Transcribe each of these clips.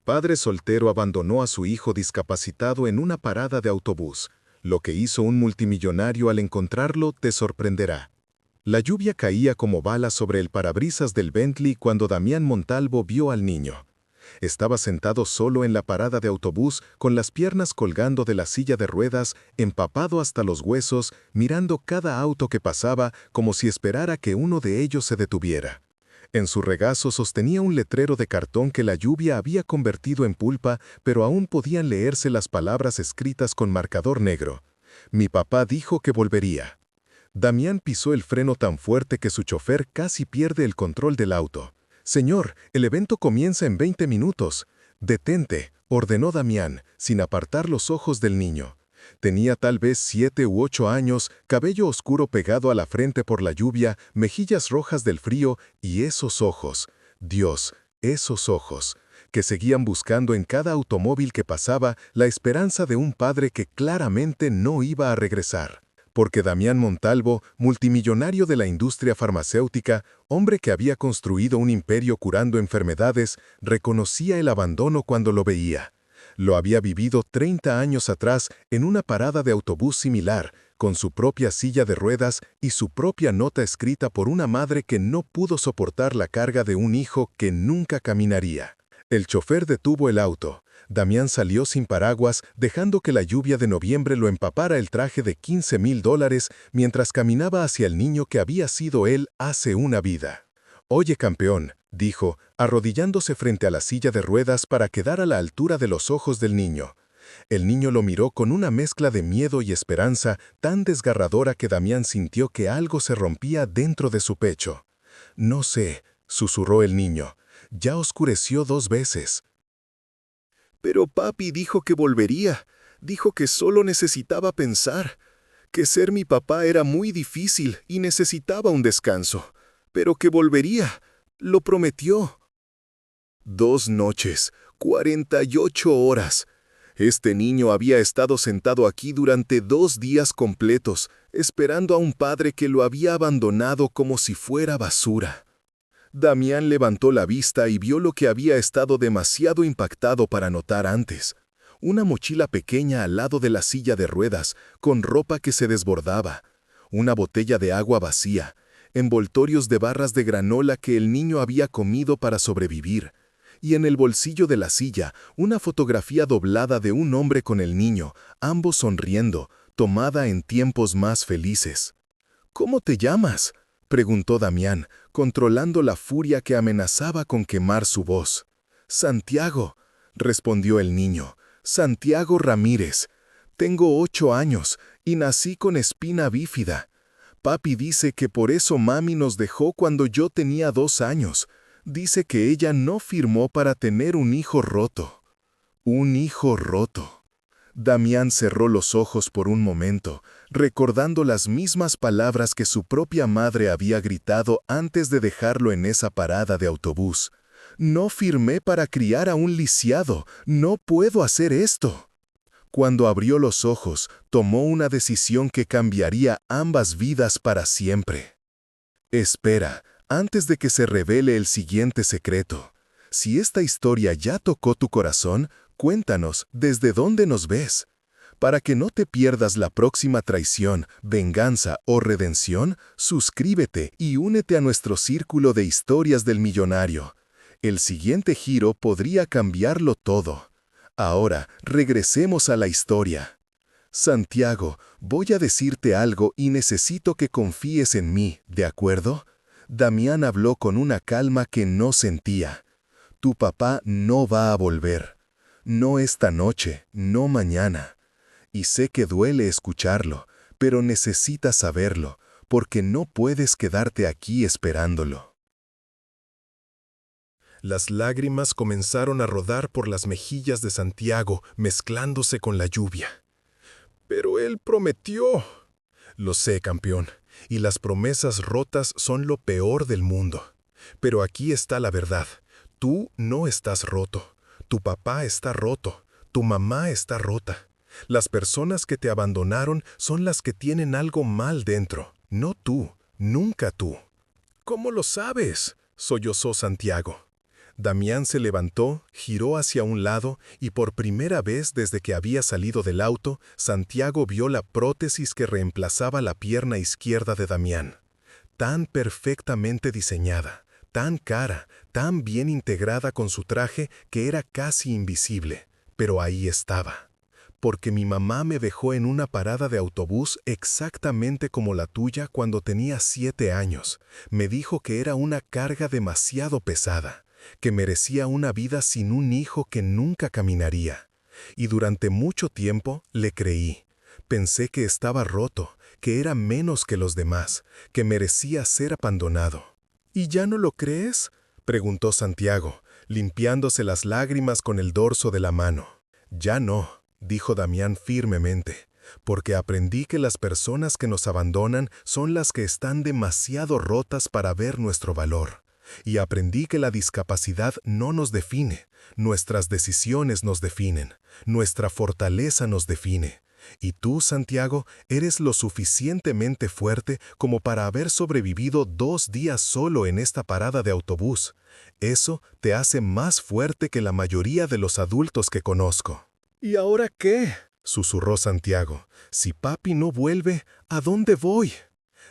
padre soltero abandonó a su hijo discapacitado en una parada de autobús. Lo que hizo un multimillonario al encontrarlo te sorprenderá. La lluvia caía como balas sobre el parabrisas del Bentley cuando Damián Montalvo vio al niño. Estaba sentado solo en la parada de autobús, con las piernas colgando de la silla de ruedas, empapado hasta los huesos, mirando cada auto que pasaba como si esperara que uno de ellos se detuviera. En su regazo sostenía un letrero de cartón que la lluvia había convertido en pulpa, pero aún podían leerse las palabras escritas con marcador negro. Mi papá dijo que volvería. Damián pisó el freno tan fuerte que su chofer casi pierde el control del auto. «Señor, el evento comienza en 20 minutos». «Detente», ordenó Damián, sin apartar los ojos del niño. Tenía tal vez 7 u 8 años, cabello oscuro pegado a la frente por la lluvia, mejillas rojas del frío y esos ojos, Dios, esos ojos, que seguían buscando en cada automóvil que pasaba la esperanza de un padre que claramente no iba a regresar. Porque Damián Montalvo, multimillonario de la industria farmacéutica, hombre que había construido un imperio curando enfermedades, reconocía el abandono cuando lo veía. Lo había vivido 30 años atrás en una parada de autobús similar, con su propia silla de ruedas y su propia nota escrita por una madre que no pudo soportar la carga de un hijo que nunca caminaría. El chofer detuvo el auto. Damián salió sin paraguas, dejando que la lluvia de noviembre lo empapara el traje de $15,000 mientras caminaba hacia el niño que había sido él hace una vida. «Oye, campeón», dijo, arrodillándose frente a la silla de ruedas para quedar a la altura de los ojos del niño. El niño lo miró con una mezcla de miedo y esperanza tan desgarradora que Damián sintió que algo se rompía dentro de su pecho. «No sé», susurró el niño, «ya oscureció 2 veces». Pero papi dijo que volvería. Dijo que solo necesitaba pensar. Que ser mi papá era muy difícil y necesitaba un descanso. Pero que volvería. Lo prometió. 2 noches, 48 horas. Este niño había estado sentado aquí durante 2 días completos, esperando a un padre que lo había abandonado como si fuera basura. Damián levantó la vista y vio lo que había estado demasiado impactado para notar antes. Una mochila pequeña al lado de la silla de ruedas, con ropa que se desbordaba. Una botella de agua vacía. Envoltorios de barras de granola que el niño había comido para sobrevivir. Y en el bolsillo de la silla, una fotografía doblada de un hombre con el niño, ambos sonriendo, tomada en tiempos más felices. «¿Cómo te llamas?», preguntó Damián, controlando la furia que amenazaba con quemar su voz. «Santiago», respondió el niño, «Santiago Ramírez. Tengo 8 años y nací con espina bífida. Papi dice que por eso mami nos dejó cuando yo tenía 2 años. Dice que ella no firmó para tener un hijo roto». Un hijo roto. Damián cerró los ojos por un momento, recordando las mismas palabras que su propia madre había gritado antes de dejarlo en esa parada de autobús. «No firmé para criar a un lisiado, no puedo hacer esto». Cuando abrió los ojos, tomó una decisión que cambiaría ambas vidas para siempre. Espera, antes de que se revele el siguiente secreto. Si esta historia ya tocó tu corazón, cuéntanos desde dónde nos ves. Para que no te pierdas la próxima traición, venganza o redención, suscríbete y únete a nuestro círculo de historias del millonario. El siguiente giro podría cambiarlo todo. Ahora, regresemos a la historia. Santiago, voy a decirte algo y necesito que confíes en mí, ¿de acuerdo? Damián habló con una calma que no sentía. Tu papá no va a volver. No esta noche, no mañana. Y sé que duele escucharlo, pero necesitas saberlo, porque no puedes quedarte aquí esperándolo. Las lágrimas comenzaron a rodar por las mejillas de Santiago, mezclándose con la lluvia. «Pero él prometió». «Lo sé, campeón, y las promesas rotas son lo peor del mundo. Pero aquí está la verdad. Tú no estás roto. Tu papá está roto. Tu mamá está rota. Las personas que te abandonaron son las que tienen algo mal dentro, no tú, nunca tú». «¿Cómo lo sabes?», sollozó Santiago. Damián se levantó, giró hacia un lado y por primera vez desde que había salido del auto, Santiago vio la prótesis que reemplazaba la pierna izquierda de Damián. Tan perfectamente diseñada, tan cara, tan bien integrada con su traje que era casi invisible, pero ahí estaba. Porque mi mamá me dejó en una parada de autobús exactamente como la tuya cuando tenía 7 años. Me dijo que era una carga demasiado pesada, que merecía una vida sin un hijo que nunca caminaría. Y durante mucho tiempo le creí. Pensé que estaba roto, que era menos que los demás, que merecía ser abandonado. ¿Y ya no lo crees?, preguntó Santiago, limpiándose las lágrimas con el dorso de la mano. Ya no, dijo Damián firmemente, porque aprendí que las personas que nos abandonan son las que están demasiado rotas para ver nuestro valor. Y aprendí que la discapacidad no nos define, nuestras decisiones nos definen, nuestra fortaleza nos define. Y tú, Santiago, eres lo suficientemente fuerte como para haber sobrevivido 2 días solo en esta parada de autobús. Eso te hace más fuerte que la mayoría de los adultos que conozco. ¿Y ahora qué?, susurró Santiago. Si papi no vuelve, ¿a dónde voy?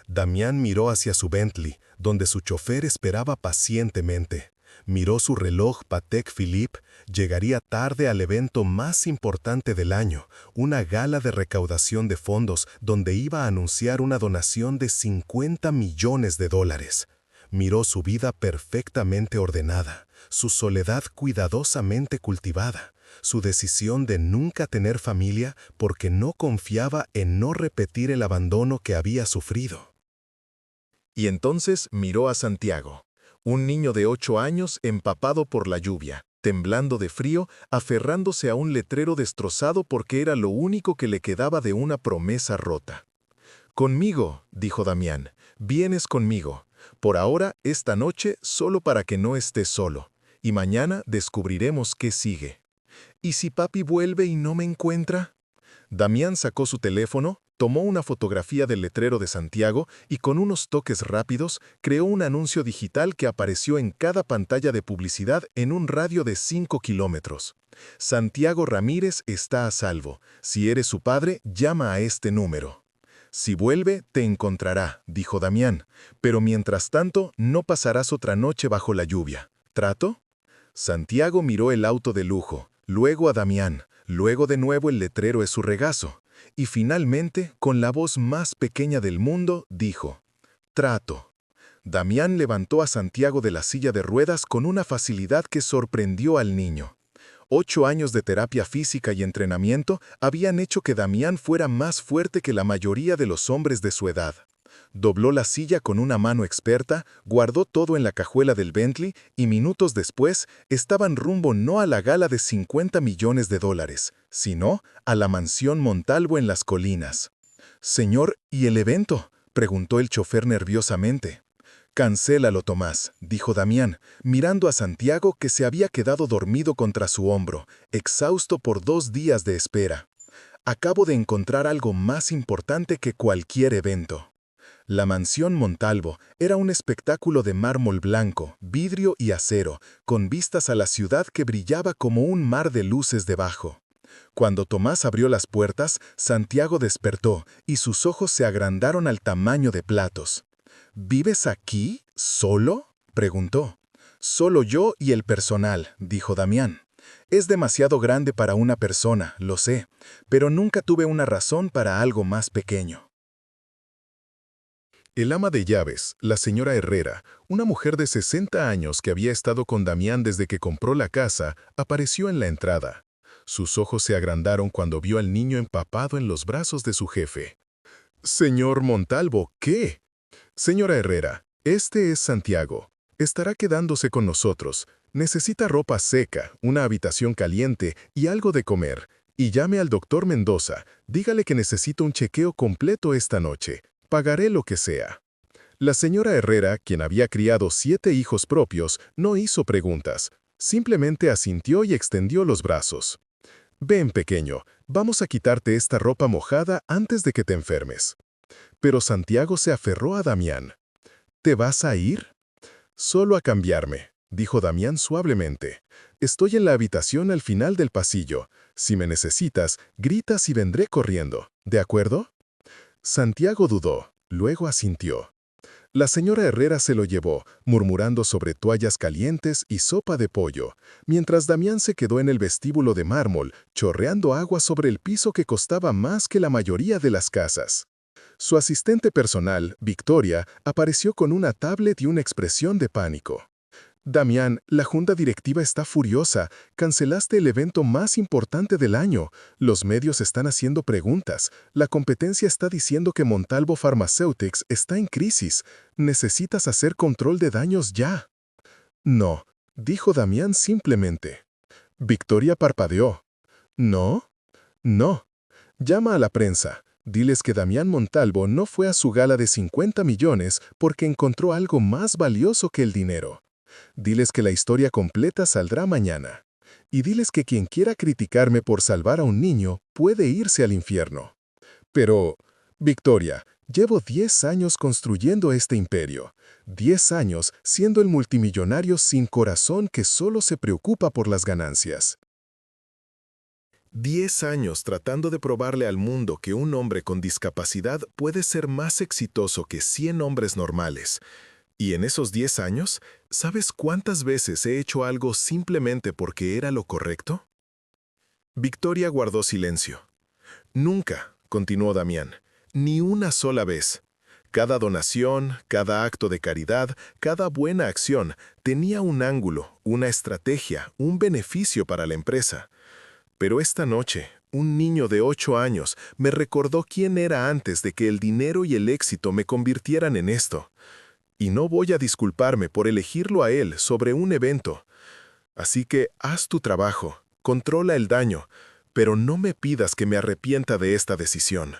Damián miró hacia su Bentley, donde su chofer esperaba pacientemente. Miró su reloj Patek Philippe. Llegaría tarde al evento más importante del año, una gala de recaudación de fondos donde iba a anunciar una donación de $50 millones. Miró su vida perfectamente ordenada, su soledad cuidadosamente cultivada, su decisión de nunca tener familia porque no confiaba en no repetir el abandono que había sufrido. Y entonces miró a Santiago, un niño de 8 años empapado por la lluvia, temblando de frío, aferrándose a un letrero destrozado porque era lo único que le quedaba de una promesa rota. «Conmigo», dijo Damián, «vienes conmigo. Por ahora, esta noche, solo para que no estés solo. Y mañana descubriremos qué sigue». «¿Y si papi vuelve y no me encuentra?». Damián sacó su teléfono, tomó una fotografía del letrero de Santiago y con unos toques rápidos creó un anuncio digital que apareció en cada pantalla de publicidad en un radio de 5 kilómetros. «Santiago Ramírez está a salvo. Si eres su padre, llama a este número». «Si vuelve, te encontrará», dijo Damián, «pero mientras tanto no pasarás otra noche bajo la lluvia. ¿Trato?». Santiago miró el auto de lujo, luego a Damián, luego de nuevo el letrero en su regazo, y finalmente, con la voz más pequeña del mundo, dijo: «Trato». Damián levantó a Santiago de la silla de ruedas con una facilidad que sorprendió al niño. 8 años de terapia física y entrenamiento habían hecho que Damián fuera más fuerte que la mayoría de los hombres de su edad. Dobló la silla con una mano experta, guardó todo en la cajuela del Bentley y minutos después estaban rumbo no a la gala de $50 millones, sino a la mansión Montalvo en las colinas. «Señor, ¿y el evento?», preguntó el chofer nerviosamente. «Cancélalo, Tomás», dijo Damián, mirando a Santiago que se había quedado dormido contra su hombro, exhausto por 2 días de espera. «Acabo de encontrar algo más importante que cualquier evento». La mansión Montalvo era un espectáculo de mármol blanco, vidrio y acero, con vistas a la ciudad que brillaba como un mar de luces debajo. Cuando Tomás abrió las puertas, Santiago despertó y sus ojos se agrandaron al tamaño de platos. «¿Vives aquí? ¿Solo?», preguntó. «Solo yo y el personal», dijo Damián. «Es demasiado grande para una persona, lo sé, pero nunca tuve una razón para algo más pequeño». El ama de llaves, la señora Herrera, una mujer de 60 años que había estado con Damián desde que compró la casa, apareció en la entrada. Sus ojos se agrandaron cuando vio al niño empapado en los brazos de su jefe. «Señor Montalvo, ¿qué?». «Señora Herrera, este es Santiago. Estará quedándose con nosotros. Necesita ropa seca, una habitación caliente y algo de comer. Y llame al doctor Mendoza. Dígale que necesito un chequeo completo esta noche. Pagaré lo que sea». La señora Herrera, quien había criado 7 hijos propios, no hizo preguntas. Simplemente asintió y extendió los brazos. «Ven, pequeño, vamos a quitarte esta ropa mojada antes de que te enfermes». Pero Santiago se aferró a Damián. «¿Te vas a ir?». «Solo a cambiarme». dijo Damián suavemente. «Estoy en la habitación al final del pasillo. Si me necesitas, gritas y vendré corriendo. ¿De acuerdo?» Santiago dudó, luego asintió. La señora Herrera se lo llevó, murmurando sobre toallas calientes y sopa de pollo, mientras Damián se quedó en el vestíbulo de mármol, chorreando agua sobre el piso que costaba más que la mayoría de las casas. Su asistente personal, Victoria, apareció con una tablet y una expresión de pánico. «Damián, la junta directiva está furiosa. Cancelaste el evento más importante del año. Los medios están haciendo preguntas. La competencia está diciendo que Montalvo Pharmaceutics está en crisis. Necesitas hacer control de daños ya». «No», dijo Damián simplemente. Victoria parpadeó. «¿No? No. Llama a la prensa. Diles que Damián Montalvo no fue a su gala de 50 millones porque encontró algo más valioso que el dinero. Diles que la historia completa saldrá mañana. Y diles que quien quiera criticarme por salvar a un niño puede irse al infierno. Pero, Victoria, llevo 10 años construyendo este imperio. 10 años siendo el multimillonario sin corazón que solo se preocupa por las ganancias. 10 años tratando de probarle al mundo que un hombre con discapacidad puede ser más exitoso que 100 hombres normales. Y en esos 10 años, ¿sabes cuántas veces he hecho algo simplemente porque era lo correcto? Victoria guardó silencio. Nunca, continuó Damián, ni una sola vez. Cada donación, cada acto de caridad, cada buena acción tenía un ángulo, una estrategia, un beneficio para la empresa. Pero esta noche, un niño de 8 años me recordó quién era antes de que el dinero y el éxito me convirtieran en esto. Y no voy a disculparme por elegirlo a él sobre un evento. Así que haz tu trabajo, controla el daño, pero no me pidas que me arrepienta de esta decisión.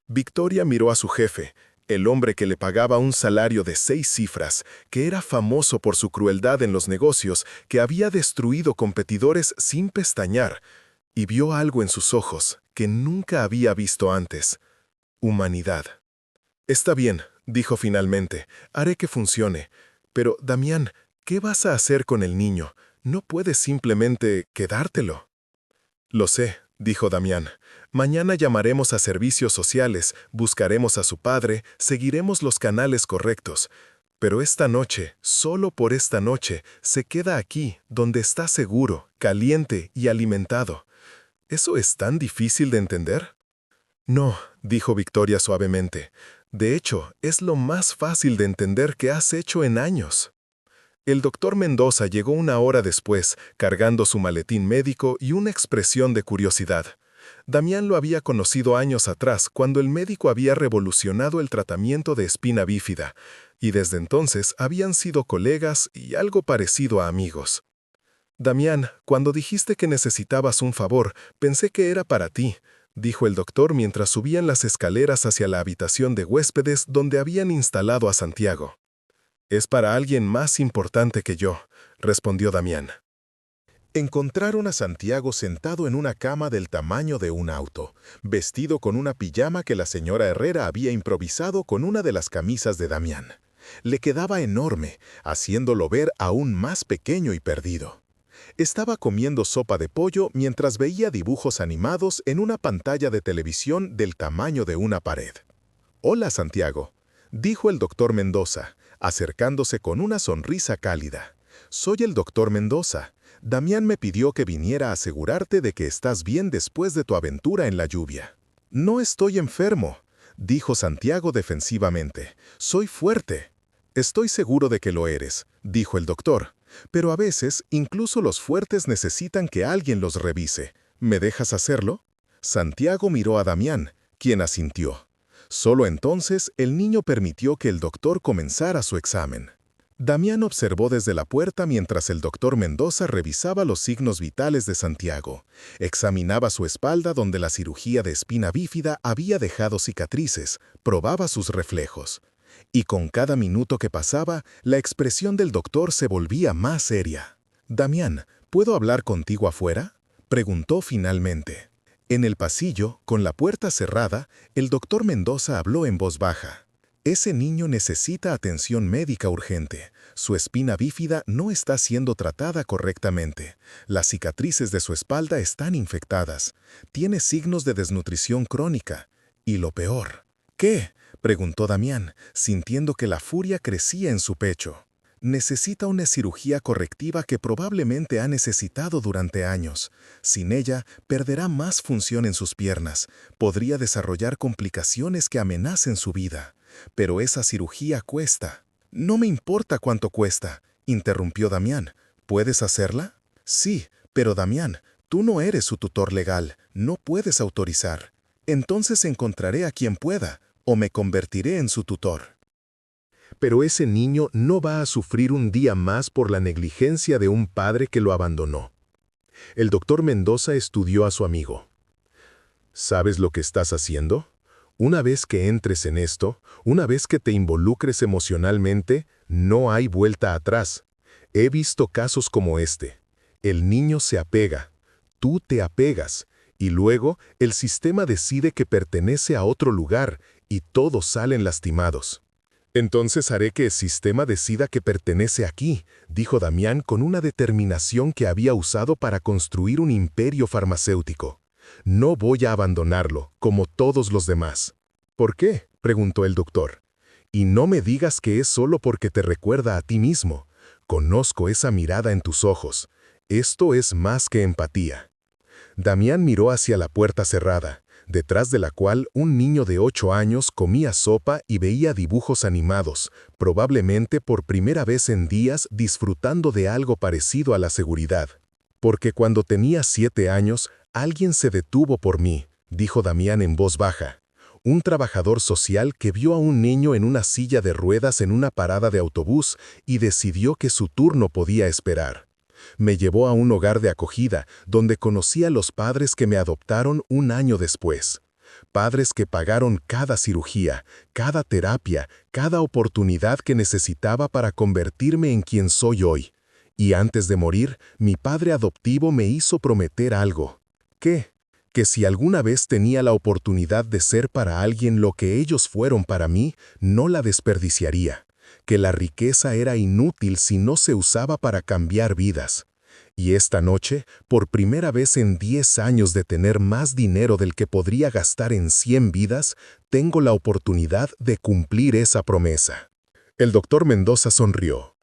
Victoria miró a su jefe, el hombre que le pagaba un salario de 6 cifras, que era famoso por su crueldad en los negocios, que había destruido competidores sin pestañear, y vio algo en sus ojos que nunca había visto antes: humanidad. «Está bien», dijo finalmente, «haré que funcione. Pero, Damián, ¿qué vas a hacer con el niño? No puedes simplemente quedártelo». «Lo sé», dijo Damián. «Mañana llamaremos a servicios sociales, buscaremos a su padre, seguiremos los canales correctos. Pero esta noche, solo por esta noche, se queda aquí, donde está seguro, caliente y alimentado. ¿Eso es tan difícil de entender?» «No», dijo Victoria suavemente. «De hecho, es lo más fácil de entender que has hecho en años». El doctor Mendoza llegó una hora después, cargando su maletín médico y una expresión de curiosidad. Damián lo había conocido años atrás, cuando el médico había revolucionado el tratamiento de espina bífida, y desde entonces habían sido colegas y algo parecido a amigos. «Damián, cuando dijiste que necesitabas un favor, pensé que era para ti», dijo el doctor mientras subían las escaleras hacia la habitación de huéspedes donde habían instalado a Santiago. «Es para alguien más importante que yo», respondió Damián. Encontraron a Santiago sentado en una cama del tamaño de un auto, vestido con una pijama que la señora Herrera había improvisado con una de las camisas de Damián. Le quedaba enorme, haciéndolo ver aún más pequeño y perdido. Estaba comiendo sopa de pollo mientras veía dibujos animados en una pantalla de televisión del tamaño de una pared. «Hola, Santiago», dijo el doctor Mendoza, acercándose con una sonrisa cálida. «Soy el doctor Mendoza. Damián me pidió que viniera a asegurarte de que estás bien después de tu aventura en la lluvia». «No estoy enfermo», dijo Santiago defensivamente. «Soy fuerte». «Estoy seguro de que lo eres», dijo el doctor. «Pero a veces, incluso los fuertes necesitan que alguien los revise. ¿Me dejas hacerlo?» Santiago miró a Damián, quien asintió. Solo entonces el niño permitió que el doctor comenzara su examen. Damián observó desde la puerta mientras el doctor Mendoza revisaba los signos vitales de Santiago. Examinaba su espalda donde la cirugía de espina bífida había dejado cicatrices, probaba sus reflejos. Y con cada minuto que pasaba, la expresión del doctor se volvía más seria. «Damián, ¿puedo hablar contigo afuera?», preguntó finalmente. En el pasillo, con la puerta cerrada, el doctor Mendoza habló en voz baja. Ese niño necesita atención médica urgente. Su espina bífida no está siendo tratada correctamente. Las cicatrices de su espalda están infectadas. Tiene signos de desnutrición crónica. Y lo peor. ¿Qué? Preguntó Damián, sintiendo que la furia crecía en su pecho. Necesita una cirugía correctiva que probablemente ha necesitado durante años. Sin ella, perderá más función en sus piernas. Podría desarrollar complicaciones que amenacen su vida. Pero esa cirugía cuesta. No me importa cuánto cuesta, interrumpió Damián. ¿Puedes hacerla? Sí, pero Damián, tú no eres su tutor legal, no puedes autorizar. Entonces encontraré a quien pueda, o me convertiré en su tutor. Pero ese niño no va a sufrir un día más por la negligencia de un padre que lo abandonó. El doctor Mendoza estudió a su amigo. ¿Sabes lo que estás haciendo? Una vez que entres en esto, una vez que te involucres emocionalmente, no hay vuelta atrás. He visto casos como este. El niño se apega, tú te apegas, y luego el sistema decide que pertenece a otro lugar, y todos salen lastimados. Entonces haré que el sistema decida que pertenece aquí, dijo Damián con una determinación que había usado para construir un imperio farmacéutico. No voy a abandonarlo, como todos los demás. ¿Por qué? Preguntó el doctor. Y no me digas que es solo porque te recuerda a ti mismo. Conozco esa mirada en tus ojos. Esto es más que empatía. Damián miró hacia la puerta cerrada, detrás de la cual un niño de 8 años comía sopa y veía dibujos animados, probablemente por primera vez en días disfrutando de algo parecido a la seguridad. Porque cuando tenía 7 años, alguien se detuvo por mí, dijo Damián en voz baja. Un trabajador social que vio a un niño en una silla de ruedas en una parada de autobús y decidió que su turno podía esperar. Me llevó a un hogar de acogida, donde conocí a los padres que me adoptaron un año después. Padres que pagaron cada cirugía, cada terapia, cada oportunidad que necesitaba para convertirme en quien soy hoy. Y antes de morir, mi padre adoptivo me hizo prometer algo. ¿Qué? Que si alguna vez tenía la oportunidad de ser para alguien lo que ellos fueron para mí, no la desperdiciaría. Que la riqueza era inútil si no se usaba para cambiar vidas. Y esta noche, por primera vez en 10 años de tener más dinero del que podría gastar en 100 vidas, tengo la oportunidad de cumplir esa promesa. El doctor Mendoza sonrió.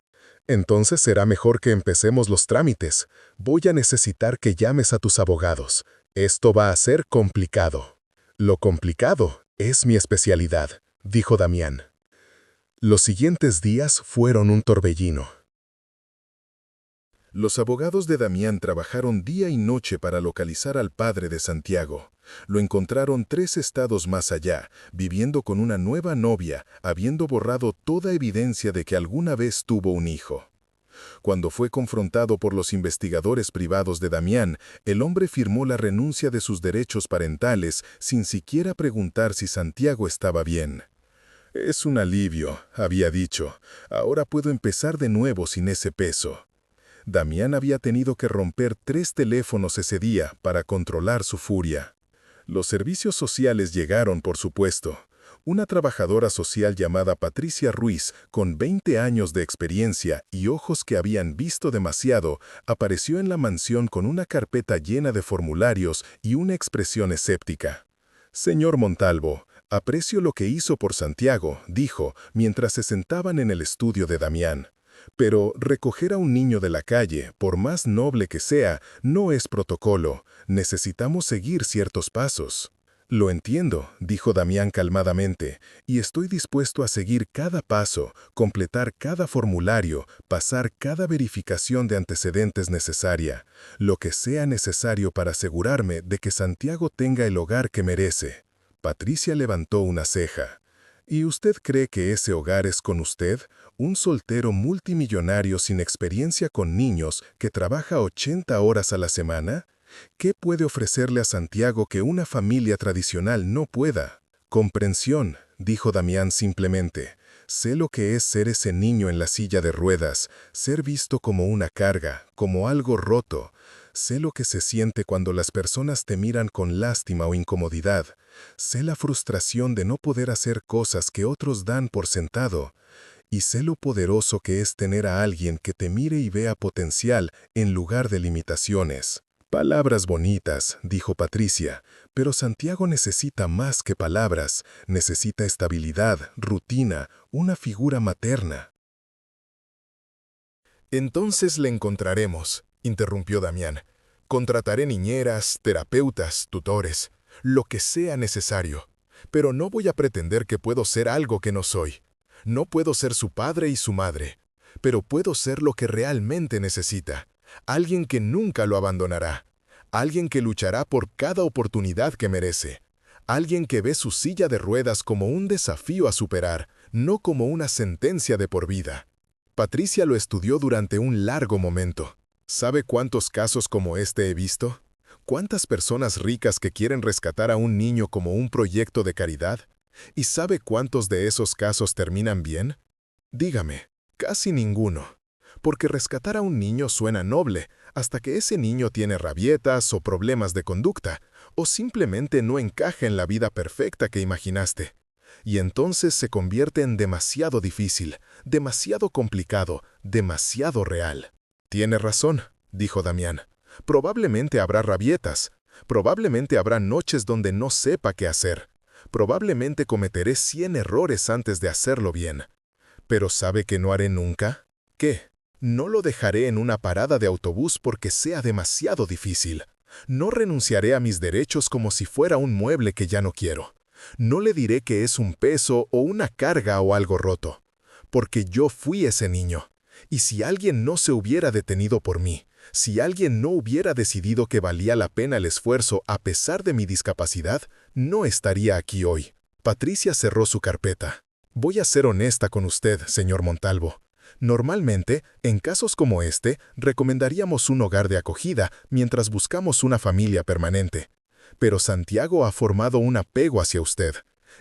Entonces será mejor que empecemos los trámites. Voy a necesitar que llames a tus abogados. Esto va a ser complicado. Lo complicado es mi especialidad, dijo Damián. Los siguientes días fueron un torbellino. Los abogados de Damián trabajaron día y noche para localizar al padre de Santiago. Lo encontraron 3 estados más allá, viviendo con una nueva novia, habiendo borrado toda evidencia de que alguna vez tuvo un hijo. Cuando fue confrontado por los investigadores privados de Damián, el hombre firmó la renuncia de sus derechos parentales sin siquiera preguntar si Santiago estaba bien. «Es un alivio», había dicho. «Ahora puedo empezar de nuevo sin ese peso». Damián había tenido que romper 3 teléfonos ese día para controlar su furia. Los servicios sociales llegaron, por supuesto. Una trabajadora social llamada Patricia Ruiz, con 20 años de experiencia y ojos que habían visto demasiado, apareció en la mansión con una carpeta llena de formularios y una expresión escéptica. «Señor Montalvo, aprecio lo que hizo por Santiago», dijo, mientras se sentaban en el estudio de Damián. «Pero recoger a un niño de la calle, por más noble que sea, no es protocolo. Necesitamos seguir ciertos pasos». «Lo entiendo», dijo Damián calmadamente, «y estoy dispuesto a seguir cada paso, completar cada formulario, pasar cada verificación de antecedentes necesaria, lo que sea necesario para asegurarme de que Santiago tenga el hogar que merece». Patricia levantó una ceja. «¿Y usted cree que ese hogar es con usted? Un soltero multimillonario sin experiencia con niños que trabaja 80 horas a la semana? ¿Qué puede ofrecerle a Santiago que una familia tradicional no pueda?» «Comprensión», dijo Damián simplemente. «Sé lo que es ser ese niño en la silla de ruedas, ser visto como una carga, como algo roto. Sé lo que se siente cuando las personas te miran con lástima o incomodidad. Sé la frustración de no poder hacer cosas que otros dan por sentado. Y sé lo poderoso que es tener a alguien que te mire y vea potencial en lugar de limitaciones. Palabras bonitas, dijo Patricia, pero Santiago necesita más que palabras, necesita estabilidad, rutina, una figura materna. Entonces le encontraremos, interrumpió Damián. Contrataré niñeras, terapeutas, tutores, lo que sea necesario. Pero no voy a pretender que puedo ser algo que no soy. No puedo ser su padre y su madre, pero puedo ser lo que realmente necesita. Alguien que nunca lo abandonará. Alguien que luchará por cada oportunidad que merece. Alguien que ve su silla de ruedas como un desafío a superar, no como una sentencia de por vida. Patricia lo estudió durante un largo momento. ¿Sabe cuántos casos como este he visto? ¿Cuántas personas ricas que quieren rescatar a un niño como un proyecto de caridad? ¿Y sabe cuántos de esos casos terminan bien? Dígame, casi ninguno. Porque rescatar a un niño suena noble, hasta que ese niño tiene rabietas o problemas de conducta, o simplemente no encaja en la vida perfecta que imaginaste. Y entonces se convierte en demasiado difícil, demasiado complicado, demasiado real. Tiene razón, dijo Damián. Probablemente habrá rabietas. Probablemente habrá noches donde no sepa qué hacer. Probablemente cometeré 100 errores antes de hacerlo bien. ¿Pero sabe que no haré nunca? ¿Qué? No lo dejaré en una parada de autobús porque sea demasiado difícil. No renunciaré a mis derechos como si fuera un mueble que ya no quiero. No le diré que es un peso o una carga o algo roto. Porque yo fui ese niño. Y si alguien no se hubiera detenido por mí, si alguien no hubiera decidido que valía la pena el esfuerzo a pesar de mi discapacidad, no estaría aquí hoy. Patricia cerró su carpeta. Voy a ser honesta con usted, señor Montalvo. Normalmente, en casos como este, recomendaríamos un hogar de acogida mientras buscamos una familia permanente. Pero Santiago ha formado un apego hacia usted.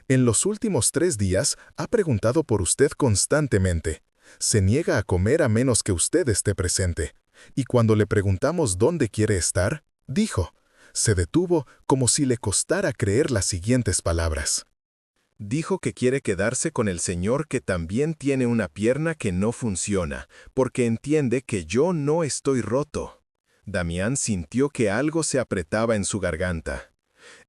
En los últimos 3 días ha preguntado por usted constantemente. Se niega a comer a menos que usted esté presente. Y cuando le preguntamos dónde quiere estar, dijo. Se detuvo como si le costara creer las siguientes palabras. Dijo que quiere quedarse con el señor que también tiene una pierna que no funciona, porque entiende que yo no estoy roto. Damián sintió que algo se apretaba en su garganta.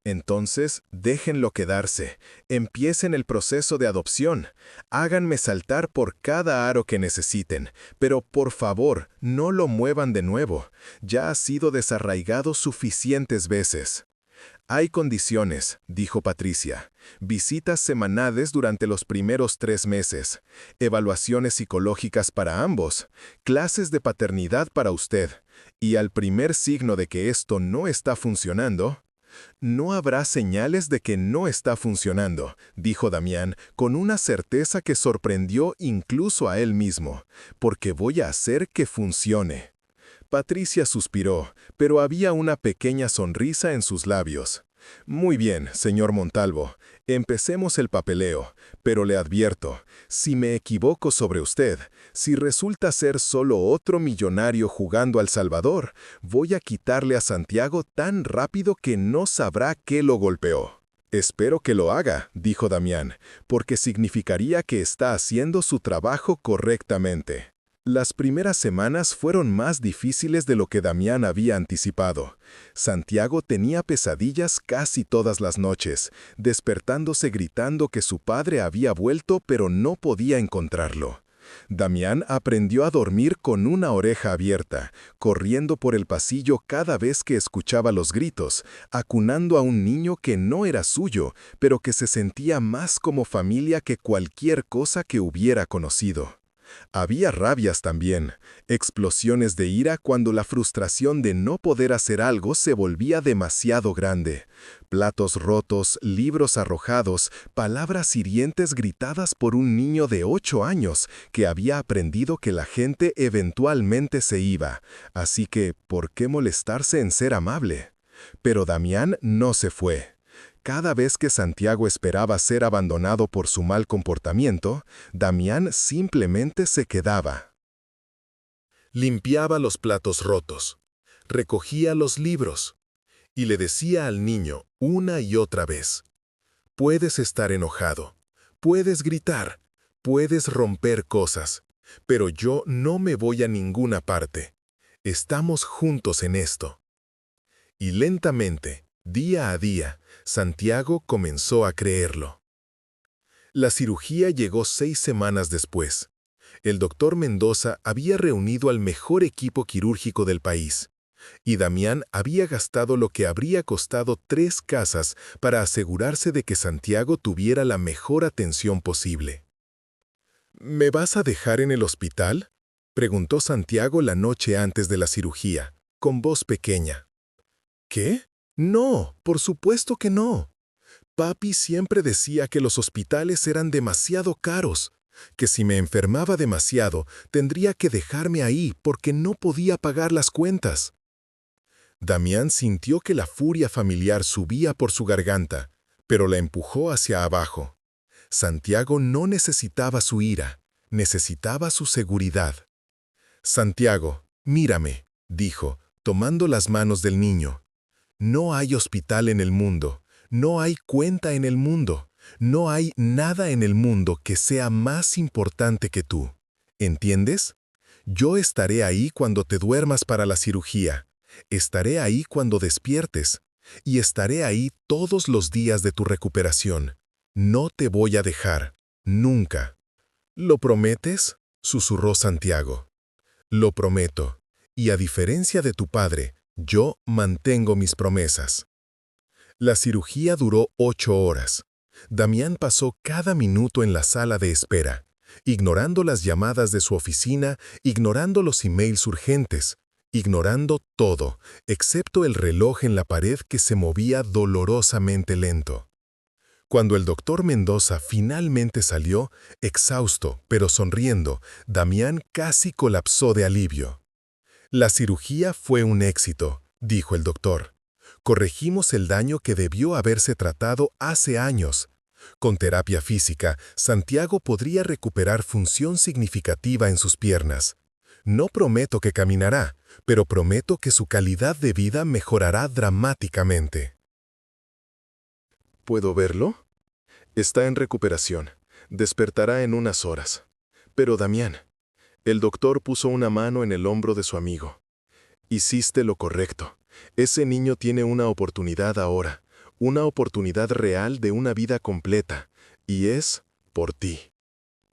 Entonces, déjenlo quedarse. Empiecen el proceso de adopción. Háganme saltar por cada aro que necesiten, pero por favor, no lo muevan de nuevo. Ya ha sido desarraigado suficientes veces. Hay condiciones, dijo Patricia. Visitas semanales durante los primeros 3 meses. Evaluaciones psicológicas para ambos. Clases de paternidad para usted. Y al primer signo de que esto no está funcionando, no habrá señales de que no está funcionando, dijo Damián con una certeza que sorprendió incluso a él mismo, porque voy a hacer que funcione. Patricia suspiró, pero había una pequeña sonrisa en sus labios. Muy bien, señor Montalvo, empecemos el papeleo, pero le advierto, si me equivoco sobre usted, si resulta ser solo otro millonario jugando al Salvador, voy a quitarle a Santiago tan rápido que no sabrá qué lo golpeó. Espero que lo haga, dijo Damián, porque significaría que está haciendo su trabajo correctamente. Las primeras semanas fueron más difíciles de lo que Damián había anticipado. Santiago tenía pesadillas casi todas las noches, despertándose gritando que su padre había vuelto pero no podía encontrarlo. Damián aprendió a dormir con una oreja abierta, corriendo por el pasillo cada vez que escuchaba los gritos, acunando a un niño que no era suyo, pero que se sentía más como familia que cualquier cosa que hubiera conocido. Había rabias también, explosiones de ira cuando la frustración de no poder hacer algo se volvía demasiado grande. Platos rotos, libros arrojados, palabras hirientes gritadas por un niño de 8 años que había aprendido que la gente eventualmente se iba, así que, ¿por qué molestarse en ser amable? Pero Damián no se fue. Cada vez que Santiago esperaba ser abandonado por su mal comportamiento, Damián simplemente se quedaba. Limpiaba los platos rotos. recogía los libros y le decía al niño una y otra vez: puedes estar enojado, puedes gritar, puedes romper cosas, pero yo no me voy a ninguna parte. Estamos juntos en esto. Y lentamente, día a día, Santiago comenzó a creerlo. La cirugía llegó 6 semanas después. El doctor Mendoza había reunido al mejor equipo quirúrgico del país, y Damián había gastado lo que habría costado 3 casas para asegurarse de que Santiago tuviera la mejor atención posible. ¿Me vas a dejar en el hospital?, preguntó Santiago la noche antes de la cirugía, con voz pequeña. ¿Qué? No, por supuesto que no. Papi siempre decía que los hospitales eran demasiado caros, que si me enfermaba demasiado tendría que dejarme ahí porque no podía pagar las cuentas. Damián sintió que la furia familiar subía por su garganta, pero la empujó hacia abajo. Santiago no necesitaba su ira, necesitaba su seguridad. Santiago, mírame, dijo, tomando las manos del niño. No hay hospital en el mundo, no hay cuenta en el mundo, no hay nada en el mundo que sea más importante que tú. ¿Entiendes? Yo estaré ahí cuando te duermas para la cirugía, estaré ahí cuando despiertes, y estaré ahí todos los días de tu recuperación. No te voy a dejar, nunca. ¿Lo prometes?, susurró Santiago. Lo prometo, y a diferencia de tu padre, yo mantengo mis promesas. La cirugía duró 8 horas. Damián pasó cada minuto en la sala de espera, ignorando las llamadas de su oficina, ignorando los emails urgentes, ignorando todo, excepto el reloj en la pared que se movía dolorosamente lento. Cuando el doctor Mendoza finalmente salió, exhausto pero sonriendo, Damián casi colapsó de alivio. La cirugía fue un éxito, dijo el doctor. Corregimos el daño que debió haberse tratado hace años. Con terapia física, Santiago podría recuperar función significativa en sus piernas. No prometo que caminará, pero prometo que su calidad de vida mejorará dramáticamente. ¿Puedo verlo? Está en recuperación. Despertará en unas horas. Pero Damián, el doctor puso una mano en el hombro de su amigo. Hiciste lo correcto. Ese niño tiene una oportunidad ahora, una oportunidad real de una vida completa, y es por ti.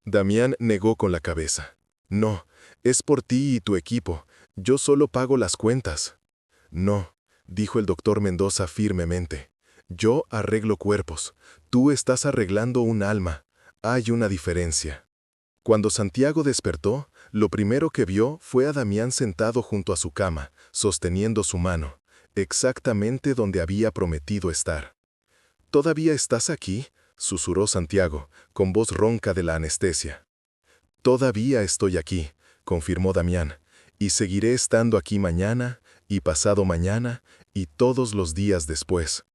Damián negó con la cabeza. No, es por ti y tu equipo. Yo solo pago las cuentas. No, dijo el doctor Mendoza firmemente. Yo arreglo cuerpos. Tú estás arreglando un alma. Hay una diferencia. Cuando Santiago despertó, lo primero que vio fue a Damián sentado junto a su cama, sosteniendo su mano, exactamente donde había prometido estar. ¿Todavía estás aquí?, susurró Santiago, con voz ronca de la anestesia. Todavía estoy aquí, confirmó Damián, y seguiré estando aquí mañana, y pasado mañana, y todos los días después.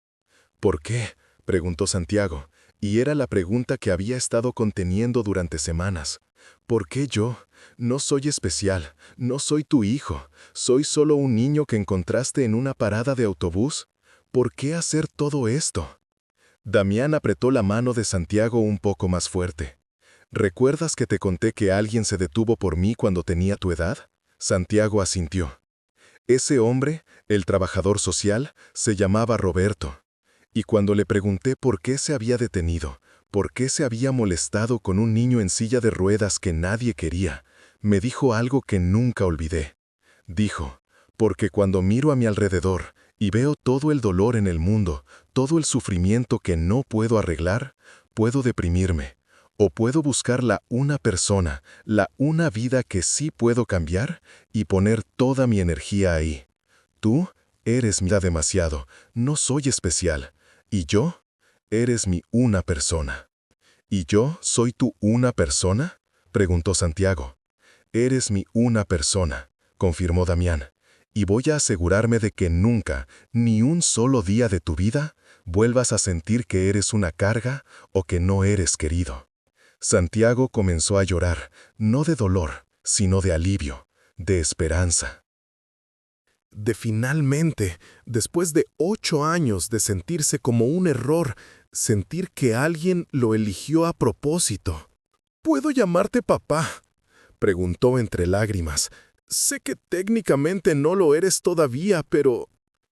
¿Por qué?, preguntó Santiago, y era la pregunta que había estado conteniendo durante semanas. ¿Por qué yo? No soy especial, no soy tu hijo, soy solo un niño que encontraste en una parada de autobús. ¿Por qué hacer todo esto? Damián apretó la mano de Santiago un poco más fuerte. ¿Recuerdas que te conté que alguien se detuvo por mí cuando tenía tu edad? Santiago asintió. Ese hombre, el trabajador social, se llamaba Roberto. Y cuando le pregunté por qué se había detenido, por qué se había molestado con un niño en silla de ruedas que nadie quería, me dijo algo que nunca olvidé. Dijo, porque cuando miro a mi alrededor y veo todo el dolor en el mundo, todo el sufrimiento que no puedo arreglar, puedo deprimirme, o puedo buscar la una persona, la una vida que sí puedo cambiar y poner toda mi energía ahí. Tú eres mi demasiado, no soy especial. ¿Y yo? Eres mi una persona. ¿Y yo soy tu una persona?, preguntó Santiago. Eres mi una persona, confirmó Damián, y voy a asegurarme de que nunca, ni un solo día de tu vida, vuelvas a sentir que eres una carga o que no eres querido. Santiago comenzó a llorar, no de dolor, sino de alivio, de esperanza. de finalmente, después de 8 años de sentirse como un error, sentir que alguien lo eligió a propósito. ¿Puedo llamarte papá?, preguntó entre lágrimas. Sé que técnicamente no lo eres todavía, pero...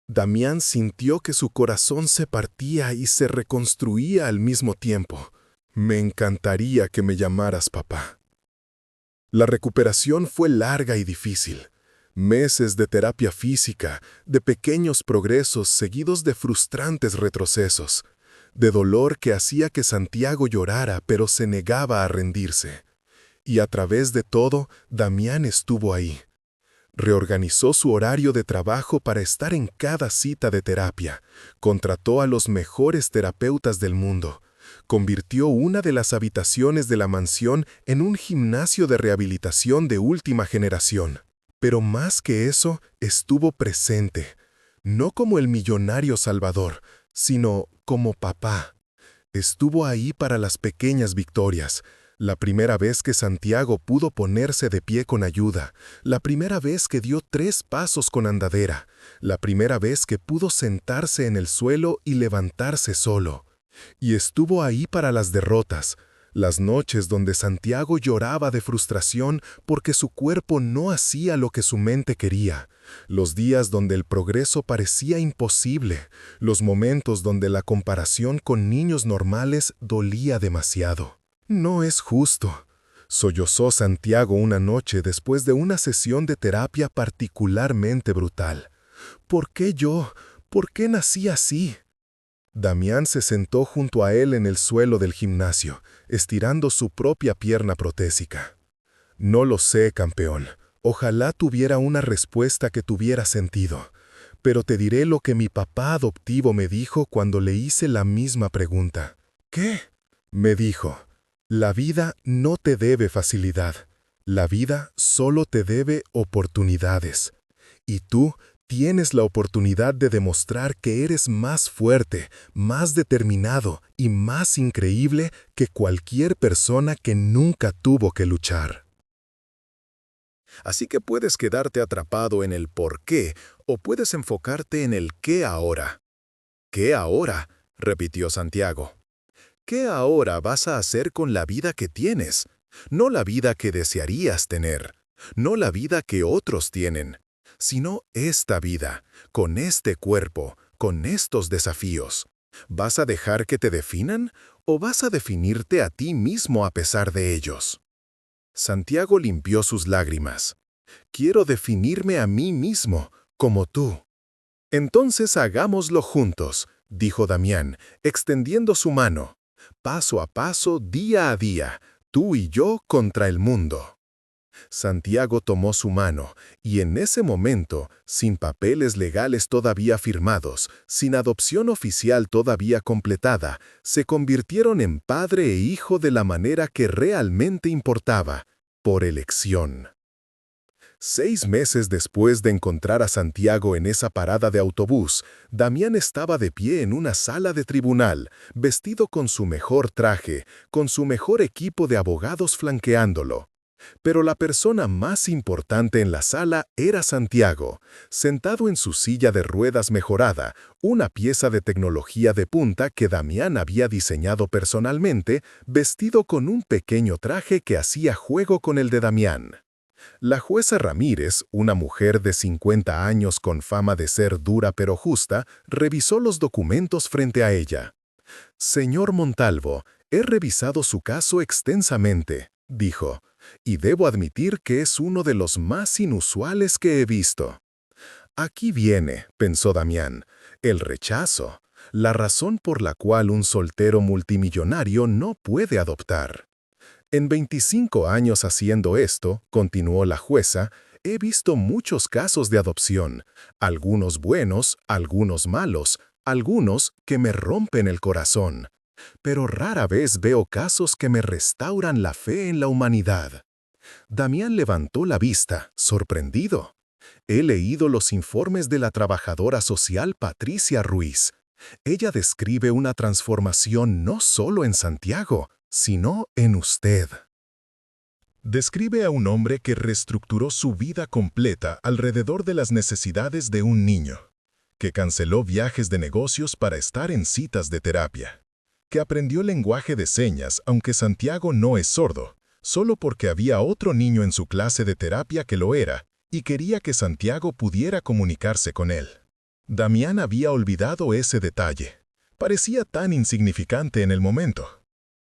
Damián sintió que su corazón se partía y se reconstruía al mismo tiempo. Me encantaría que me llamaras papá. La recuperación fue larga y difícil. Meses de terapia física, de pequeños progresos seguidos de frustrantes retrocesos, de dolor que hacía que Santiago llorara pero se negaba a rendirse. Y a través de todo, Damián estuvo ahí. Reorganizó su horario de trabajo para estar en cada cita de terapia, contrató a los mejores terapeutas del mundo, convirtió una de las habitaciones de la mansión en un gimnasio de rehabilitación de última generación. Pero más que eso, estuvo presente, no como el millonario Salvador, sino como papá. Estuvo ahí para las pequeñas victorias, la primera vez que Santiago pudo ponerse de pie con ayuda, la primera vez que dio 3 pasos con andadera, la primera vez que pudo sentarse en el suelo y levantarse solo. Y estuvo ahí para las derrotas, las noches donde Santiago lloraba de frustración porque su cuerpo no hacía lo que su mente quería, los días donde el progreso parecía imposible, los momentos donde la comparación con niños normales dolía demasiado. No es justo, sollozó Santiago una noche después de una sesión de terapia particularmente brutal. ¿Por qué yo? ¿Por qué nací así? Damián se sentó junto a él en el suelo del gimnasio, estirando su propia pierna protésica. No lo sé, campeón. Ojalá tuviera una respuesta que tuviera sentido. Pero te diré lo que mi papá adoptivo me dijo cuando le hice la misma pregunta. ¿Qué? Me dijo, la vida no te debe facilidad. La vida solo te debe oportunidades. Y tú tienes la oportunidad de demostrar que eres más fuerte, más determinado y más increíble que cualquier persona que nunca tuvo que luchar. Así que puedes quedarte atrapado en el por qué o puedes enfocarte en el qué ahora. ¿Qué ahora?, repitió Santiago. ¿Qué ahora vas a hacer con la vida que tienes? No la vida que desearías tener, no la vida que otros tienen, sino esta vida, con este cuerpo, con estos desafíos. ¿Vas a dejar que te definan o vas a definirte a ti mismo a pesar de ellos? Santiago limpió sus lágrimas. Quiero definirme a mí mismo, como tú. Entonces hagámoslo juntos, dijo Damián, extendiendo su mano. Paso a paso, día a día, tú y yo contra el mundo. Santiago tomó su mano, y en ese momento, sin papeles legales todavía firmados, sin adopción oficial todavía completada, se convirtieron en padre e hijo de la manera que realmente importaba, por elección. 6 meses después de encontrar a Santiago en esa parada de autobús, Damián estaba de pie en una sala de tribunal, vestido con su mejor traje, con su mejor equipo de abogados flanqueándolo. Pero la persona más importante en la sala era Santiago, sentado en su silla de ruedas mejorada, una pieza de tecnología de punta que Damián había diseñado personalmente, vestido con un pequeño traje que hacía juego con el de Damián. La jueza Ramírez, una mujer de 50 años con fama de ser dura pero justa, revisó los documentos frente a ella. «Señor Montalvo, he revisado su caso extensamente», dijo, «y debo admitir que es uno de los más inusuales que he visto». Aquí viene, pensó Damián, el rechazo, la razón por la cual un soltero multimillonario no puede adoptar. En 25 años haciendo esto, continuó la jueza, he visto muchos casos de adopción, algunos buenos, algunos malos, algunos que me rompen el corazón. Pero rara vez veo casos que me restauran la fe en la humanidad. Damián levantó la vista, sorprendido. He leído los informes de la trabajadora social Patricia Ruiz. Ella describe una transformación no solo en Santiago, sino en usted. Describe a un hombre que reestructuró su vida completa alrededor de las necesidades de un niño, que canceló viajes de negocios para estar en citas de terapia, que aprendió lenguaje de señas aunque Santiago no es sordo, solo porque había otro niño en su clase de terapia que lo era y quería que Santiago pudiera comunicarse con él. Damián había olvidado ese detalle. Parecía tan insignificante en el momento.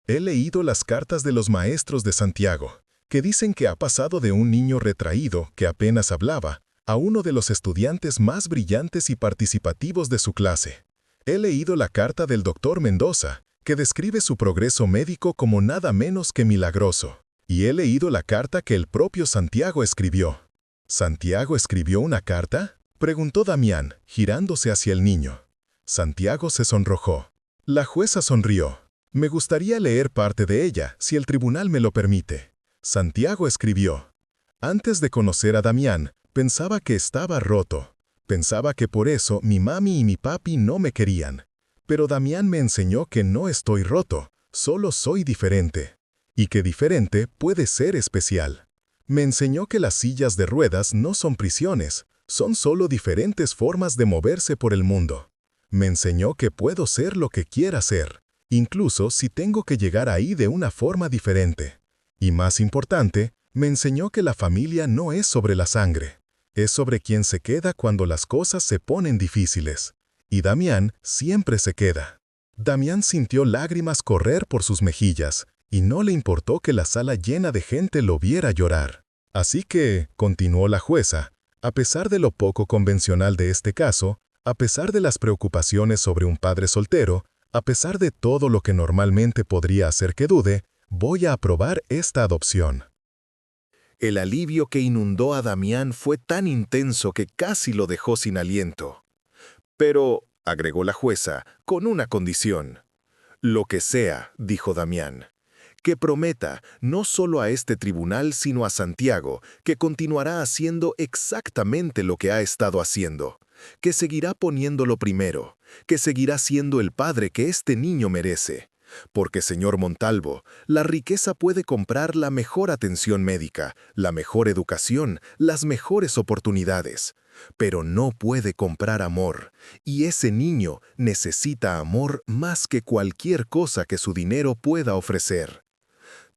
He leído las cartas de los maestros de Santiago, que dicen que ha pasado de un niño retraído que apenas hablaba a uno de los estudiantes más brillantes y participativos de su clase. He leído la carta del doctor Mendoza, que describe su progreso médico como nada menos que milagroso. Y he leído la carta que el propio Santiago escribió. ¿Santiago escribió una carta?, preguntó Damián, girándose hacia el niño. Santiago se sonrojó. La jueza sonrió. Me gustaría leer parte de ella, si el tribunal me lo permite. Santiago escribió. Antes de conocer a Damián, pensaba que estaba roto. Pensaba que por eso mi mami y mi papi no me querían. Pero Damián me enseñó que no estoy roto, solo soy diferente. Y que diferente puede ser especial. Me enseñó que las sillas de ruedas no son prisiones, son solo diferentes formas de moverse por el mundo. Me enseñó que puedo ser lo que quiera ser, incluso si tengo que llegar ahí de una forma diferente. Y más importante, me enseñó que la familia no es sobre la sangre, es sobre quien se queda cuando las cosas se ponen difíciles. Y Damián siempre se queda. Damián sintió lágrimas correr por sus mejillas, y no le importó que la sala llena de gente lo viera llorar. Así que, continuó la jueza, a pesar de lo poco convencional de este caso, a pesar de las preocupaciones sobre un padre soltero, a pesar de todo lo que normalmente podría hacer que dude, voy a aprobar esta adopción. El alivio que inundó a Damián fue tan intenso que casi lo dejó sin aliento. Pero, agregó la jueza, con una condición. Lo que sea, dijo Damián, que prometa no solo a este tribunal sino a Santiago, que continuará haciendo exactamente lo que ha estado haciendo, que seguirá poniéndolo primero, que seguirá siendo el padre que este niño merece. Porque, señor Montalvo, la riqueza puede comprar la mejor atención médica, la mejor educación, las mejores oportunidades, pero no puede comprar amor, y ese niño necesita amor más que cualquier cosa que su dinero pueda ofrecer.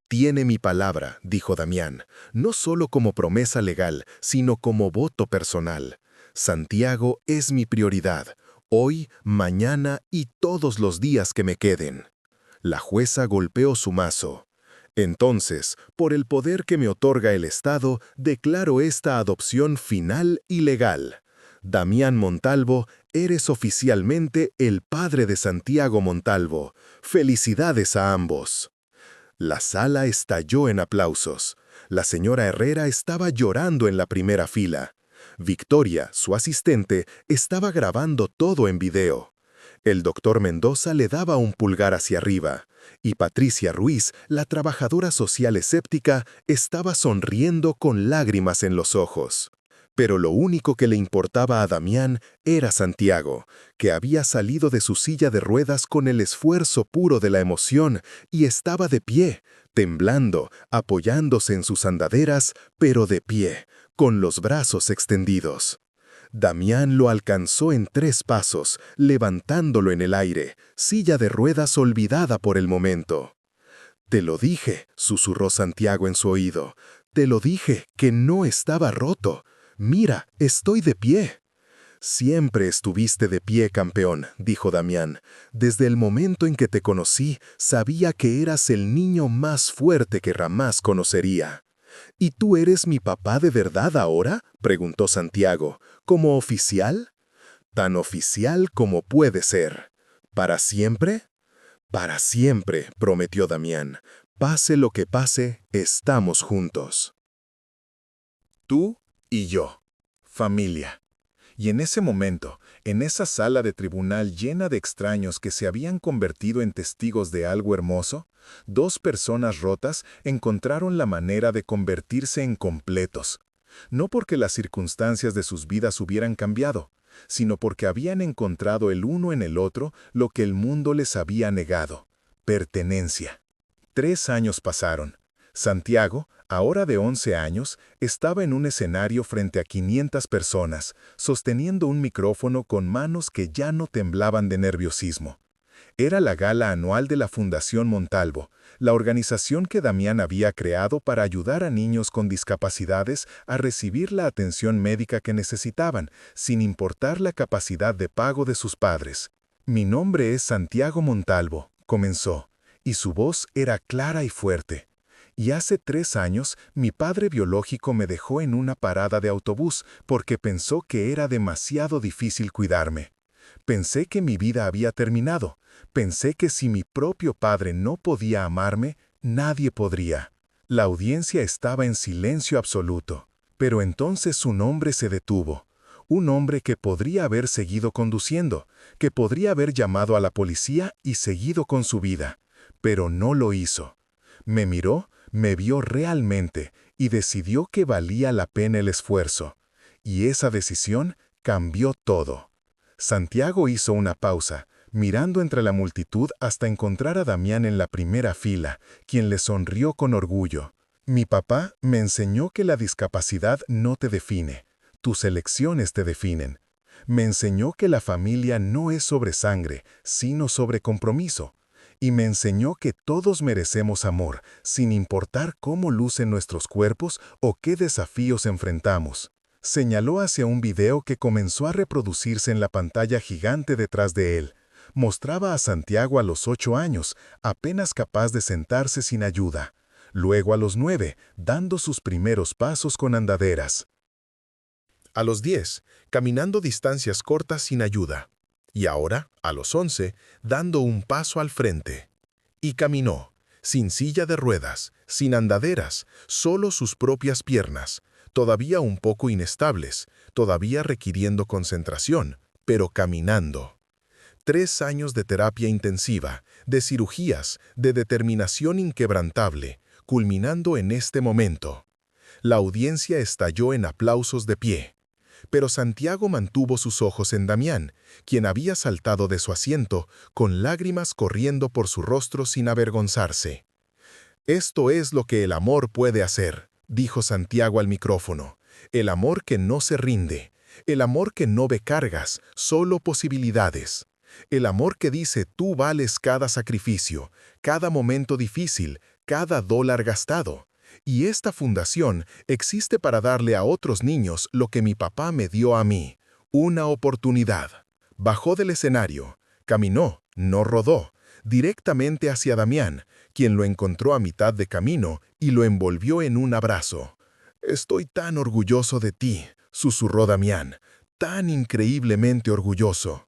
Tiene mi palabra, dijo Damián, no solo como promesa legal, sino como voto personal. Santiago es mi prioridad, hoy, mañana y todos los días que me queden. La jueza golpeó su mazo. Entonces, por el poder que me otorga el Estado, declaro esta adopción final y legal. Damián Montalvo, eres oficialmente el padre de Santiago Montalvo. Felicidades a ambos. La sala estalló en aplausos. La señora Herrera estaba llorando en la primera fila. Victoria, su asistente, estaba grabando todo en video. El doctor Mendoza le daba un pulgar hacia arriba, y Patricia Ruiz, la trabajadora social escéptica, estaba sonriendo con lágrimas en los ojos. Pero lo único que le importaba a Damián era Santiago, que había salido de su silla de ruedas con el esfuerzo puro de la emoción y estaba de pie, temblando, apoyándose en sus andaderas, pero de pie, con los brazos extendidos. Damián lo alcanzó en 3 pasos, levantándolo en el aire, silla de ruedas olvidada por el momento. «Te lo dije», susurró Santiago en su oído. «Te lo dije, que no estaba roto. Mira, estoy de pie». «Siempre estuviste de pie, campeón», dijo Damián. «Desde el momento en que te conocí, sabía que eras el niño más fuerte que jamás conocería». «¿Y tú eres mi papá de verdad ahora?», preguntó Santiago. «¿Como oficial?» «Tan oficial como puede ser». «¿Para siempre?» «Para siempre», prometió Damián. «Pase lo que pase, estamos juntos». Tú y yo. Familia. Y en ese momento, en esa sala de tribunal llena de extraños que se habían convertido en testigos de algo hermoso, 2 personas rotas encontraron la manera de convertirse en completos. No porque las circunstancias de sus vidas hubieran cambiado, sino porque habían encontrado el uno en el otro lo que el mundo les había negado: pertenencia. 3 años pasaron. Santiago, ahora de 11 años, estaba en un escenario frente a 500 personas, sosteniendo un micrófono con manos que ya no temblaban de nerviosismo. Era la gala anual de la Fundación Montalvo, la organización que Damián había creado para ayudar a niños con discapacidades a recibir la atención médica que necesitaban, sin importar la capacidad de pago de sus padres. «Mi nombre es Santiago Montalvo», comenzó, y su voz era clara y fuerte. «Y hace 3 años, mi padre biológico me dejó en una parada de autobús porque pensó que era demasiado difícil cuidarme. Pensé que mi vida había terminado. Pensé que si mi propio padre no podía amarme, nadie podría». La audiencia estaba en silencio absoluto. Pero entonces un hombre se detuvo. Un hombre que podría haber seguido conduciendo, que podría haber llamado a la policía y seguido con su vida. Pero no lo hizo. Me miró, me vio realmente y decidió que valía la pena el esfuerzo. Y esa decisión cambió todo. Santiago hizo una pausa, mirando entre la multitud hasta encontrar a Damián en la primera fila, quien le sonrió con orgullo. «Mi papá me enseñó que la discapacidad no te define, tus elecciones te definen. Me enseñó que la familia no es sobre sangre, sino sobre compromiso. Y me enseñó que todos merecemos amor, sin importar cómo lucen nuestros cuerpos o qué desafíos enfrentamos». Señaló hacia un video que comenzó a reproducirse en la pantalla gigante detrás de él. Mostraba a Santiago a los 8 años, apenas capaz de sentarse sin ayuda. Luego a los 9, dando sus primeros pasos con andaderas. A los 10, caminando distancias cortas sin ayuda. Y ahora, a los 11, dando un paso al frente. Y caminó, sin silla de ruedas, sin andaderas, solo sus propias piernas, todavía un poco inestables, todavía requiriendo concentración, pero caminando. 3 años de terapia intensiva, de cirugías, de determinación inquebrantable, culminando en este momento. La audiencia estalló en aplausos de pie. Pero Santiago mantuvo sus ojos en Damián, quien había saltado de su asiento, con lágrimas corriendo por su rostro sin avergonzarse. «Esto es lo que el amor puede hacer», dijo Santiago al micrófono. «El amor que no se rinde. El amor que no ve cargas, solo posibilidades. El amor que dice tú vales cada sacrificio, cada momento difícil, cada dólar gastado. Y esta fundación existe para darle a otros niños lo que mi papá me dio a mí, una oportunidad». Bajó del escenario, caminó, no rodó, directamente hacia Damián, quien lo encontró a mitad de camino y lo envolvió en un abrazo. «Estoy tan orgulloso de ti», susurró Damián, «tan increíblemente orgulloso».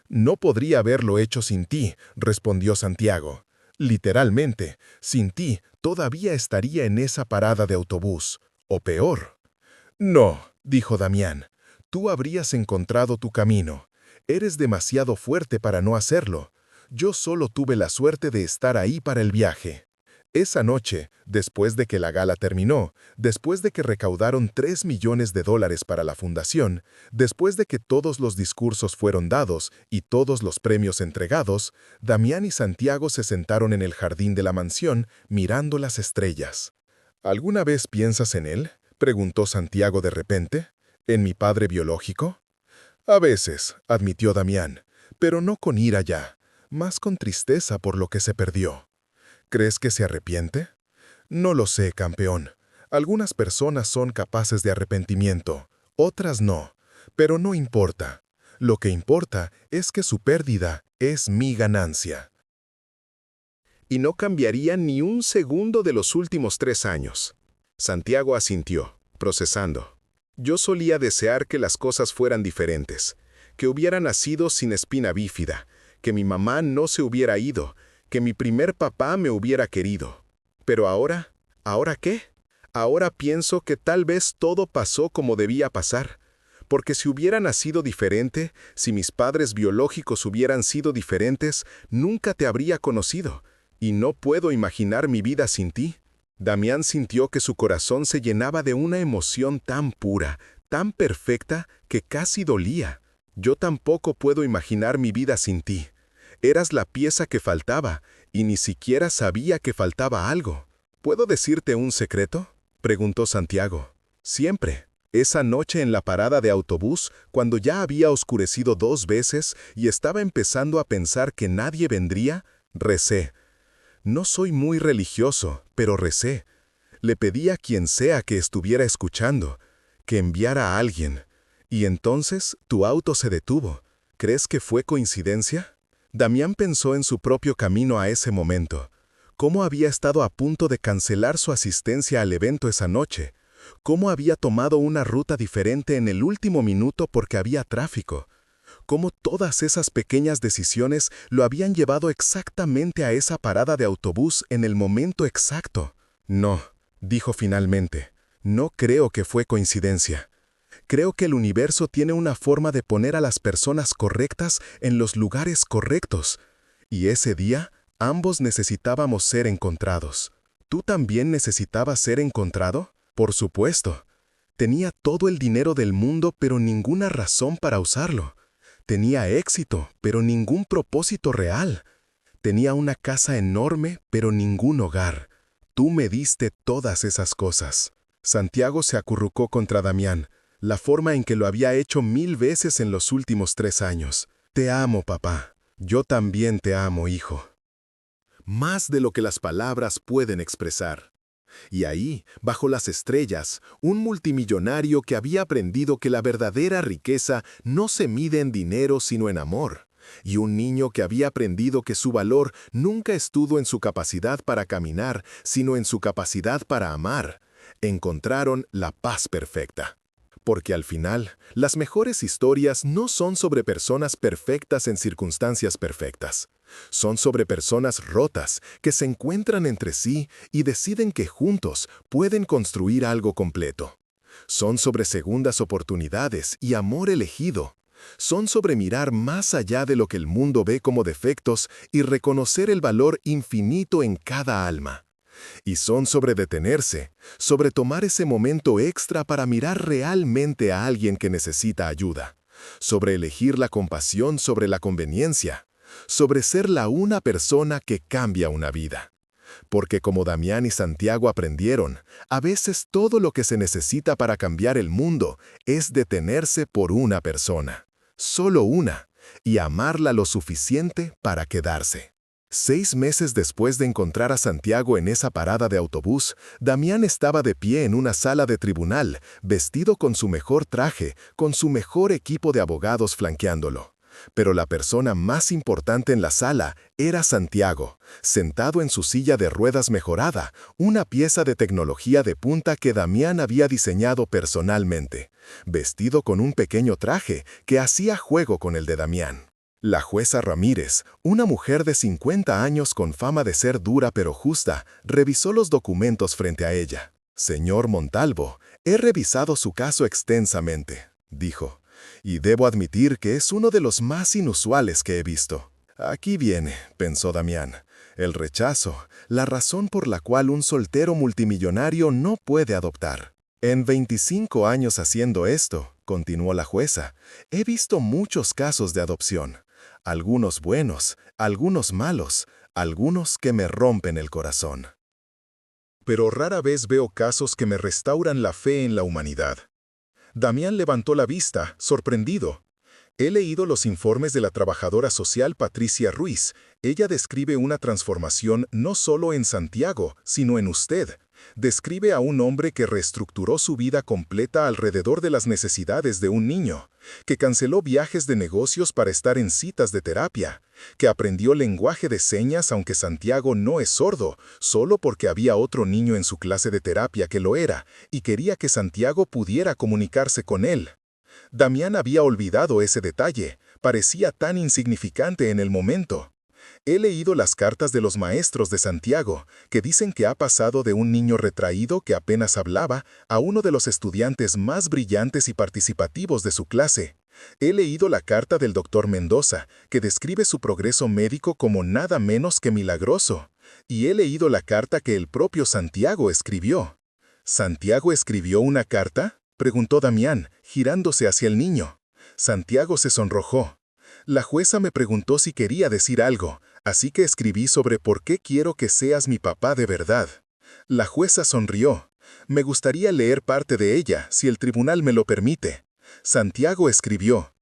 «No podría haberlo hecho sin ti», respondió Santiago. «Literalmente, sin ti todavía estaría en esa parada de autobús, o peor». «No», dijo Damián, «tú habrías encontrado tu camino. Eres demasiado fuerte para no hacerlo. Yo solo tuve la suerte de estar ahí para el viaje». Esa noche, después de que la gala terminó, después de que recaudaron $3 millones para la fundación, después de que todos los discursos fueron dados y todos los premios entregados, Damián y Santiago se sentaron en el jardín de la mansión mirando las estrellas. «¿Alguna vez piensas en él?», preguntó Santiago de repente. «¿En mi padre biológico?». «A veces», admitió Damián, «pero no con ira ya, más con tristeza por lo que se perdió». «¿Crees que se arrepiente?». «No lo sé, campeón. Algunas personas son capaces de arrepentimiento, otras no, pero no importa. Lo que importa es que su pérdida es mi ganancia». «Y no cambiaría ni un segundo de los últimos 3 años». Santiago asintió, procesando. «Yo solía desear que las cosas fueran diferentes, que hubiera nacido sin espina bífida, que mi mamá no se hubiera ido, que mi primer papá me hubiera querido. Pero ahora, ¿ahora qué? Ahora pienso que tal vez todo pasó como debía pasar. Porque si hubiera nacido diferente, si mis padres biológicos hubieran sido diferentes, nunca te habría conocido. Y no puedo imaginar mi vida sin ti». Damián sintió que su corazón se llenaba de una emoción tan pura, tan perfecta, que casi dolía. «Yo tampoco puedo imaginar mi vida sin ti. Eras la pieza que faltaba, y ni siquiera sabía que faltaba algo». ¿Puedo decirte un secreto?, preguntó Santiago. Siempre. Esa noche en la parada de autobús, cuando ya había oscurecido 2 veces y estaba empezando a pensar que nadie vendría, recé. No soy muy religioso, pero recé. Le pedí a quien sea que estuviera escuchando, que enviara a alguien. Y entonces tu auto se detuvo. ¿Crees que fue coincidencia? Damián pensó en su propio camino a ese momento. Cómo había estado a punto de cancelar su asistencia al evento esa noche. Cómo había tomado una ruta diferente en el último minuto porque había tráfico. Cómo todas esas pequeñas decisiones lo habían llevado exactamente a esa parada de autobús en el momento exacto. No, dijo finalmente, no creo que fue coincidencia. Creo que el universo tiene una forma de poner a las personas correctas en los lugares correctos. Y ese día, ambos necesitábamos ser encontrados. ¿Tú también necesitabas ser encontrado? Por supuesto. Tenía todo el dinero del mundo, pero ninguna razón para usarlo. Tenía éxito, pero ningún propósito real. Tenía una casa enorme, pero ningún hogar. Tú me diste todas esas cosas. Santiago se acurrucó contra Damián, la forma en que lo había hecho 1000 veces en los últimos 3 años. Te amo, papá. Yo también te amo, hijo. Más de lo que las palabras pueden expresar. Y ahí, bajo las estrellas, un multimillonario que había aprendido que la verdadera riqueza no se mide en dinero sino en amor, y un niño que había aprendido que su valor nunca estuvo en su capacidad para caminar, sino en su capacidad para amar, encontraron la paz perfecta. Porque al final, las mejores historias no son sobre personas perfectas en circunstancias perfectas. Son sobre personas rotas que se encuentran entre sí y deciden que juntos pueden construir algo completo. Son sobre segundas oportunidades y amor elegido. Son sobre mirar más allá de lo que el mundo ve como defectos y reconocer el valor infinito en cada alma. Y son sobre detenerse, sobre tomar ese momento extra para mirar realmente a alguien que necesita ayuda, sobre elegir la compasión sobre la conveniencia, sobre ser la una persona que cambia una vida. Porque como Damián y Santiago aprendieron, a veces todo lo que se necesita para cambiar el mundo es detenerse por una persona, solo una, y amarla lo suficiente para quedarse. 6 meses después de encontrar a Santiago en esa parada de autobús, Damián estaba de pie en una sala de tribunal, vestido con su mejor traje, con su mejor equipo de abogados flanqueándolo. Pero la persona más importante en la sala era Santiago, sentado en su silla de ruedas mejorada, una pieza de tecnología de punta que Damián había diseñado personalmente, vestido con un pequeño traje que hacía juego con el de Damián. La jueza Ramírez, una mujer de 50 años con fama de ser dura pero justa, revisó los documentos frente a ella. «Señor Montalvo, he revisado su caso extensamente», dijo, «y debo admitir que es uno de los más inusuales que he visto». Aquí viene, pensó Damián, el rechazo, la razón por la cual un soltero multimillonario no puede adoptar. En 25 años haciendo esto, continuó la jueza, he visto muchos casos de adopción. Algunos buenos, algunos malos, algunos que me rompen el corazón. Pero rara vez veo casos que me restauran la fe en la humanidad. Damián levantó la vista, sorprendido. He leído los informes de la trabajadora social Patricia Ruiz. Ella describe una transformación no solo en Santiago, sino en usted. Describe a un hombre que reestructuró su vida completa alrededor de las necesidades de un niño, que canceló viajes de negocios para estar en citas de terapia, que aprendió lenguaje de señas aunque Santiago no es sordo, solo porque había otro niño en su clase de terapia que lo era, y quería que Santiago pudiera comunicarse con él. Damián había olvidado ese detalle, parecía tan insignificante en el momento. He leído las cartas de los maestros de Santiago, que dicen que ha pasado de un niño retraído que apenas hablaba a uno de los estudiantes más brillantes y participativos de su clase. He leído la carta del doctor Mendoza, que describe su progreso médico como nada menos que milagroso. Y he leído la carta que el propio Santiago escribió. ¿Santiago escribió una carta?, preguntó Damián, girándose hacia el niño. Santiago se sonrojó. La jueza me preguntó si quería decir algo, así que escribí sobre por qué quiero que seas mi papá de verdad. La jueza sonrió. Me gustaría leer parte de ella, si el tribunal me lo permite. Santiago escribió: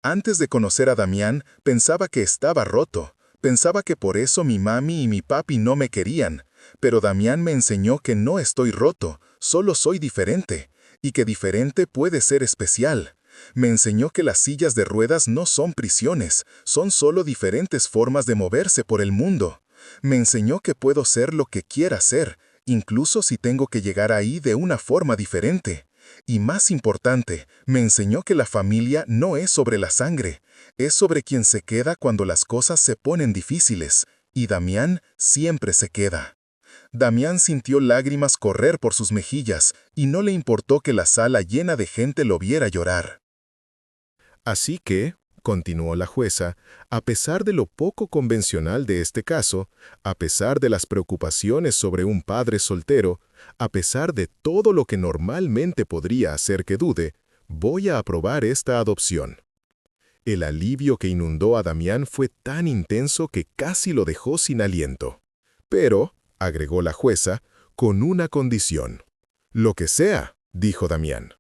antes de conocer a Damián, pensaba que estaba roto. Pensaba que por eso mi mami y mi papi no me querían. Pero Damián me enseñó que no estoy roto, solo soy diferente. Y que diferente puede ser especial. Me enseñó que las sillas de ruedas no son prisiones, son solo diferentes formas de moverse por el mundo. Me enseñó que puedo ser lo que quiera ser, incluso si tengo que llegar ahí de una forma diferente. Y más importante, me enseñó que la familia no es sobre la sangre, es sobre quien se queda cuando las cosas se ponen difíciles, y Damián siempre se queda. Damián sintió lágrimas correr por sus mejillas, y no le importó que la sala llena de gente lo viera llorar. Así que, continuó la jueza, a pesar de lo poco convencional de este caso, a pesar de las preocupaciones sobre un padre soltero, a pesar de todo lo que normalmente podría hacer que dude, voy a aprobar esta adopción. El alivio que inundó a Damián fue tan intenso que casi lo dejó sin aliento. Pero, agregó la jueza, con una condición. Lo que sea, dijo Damián,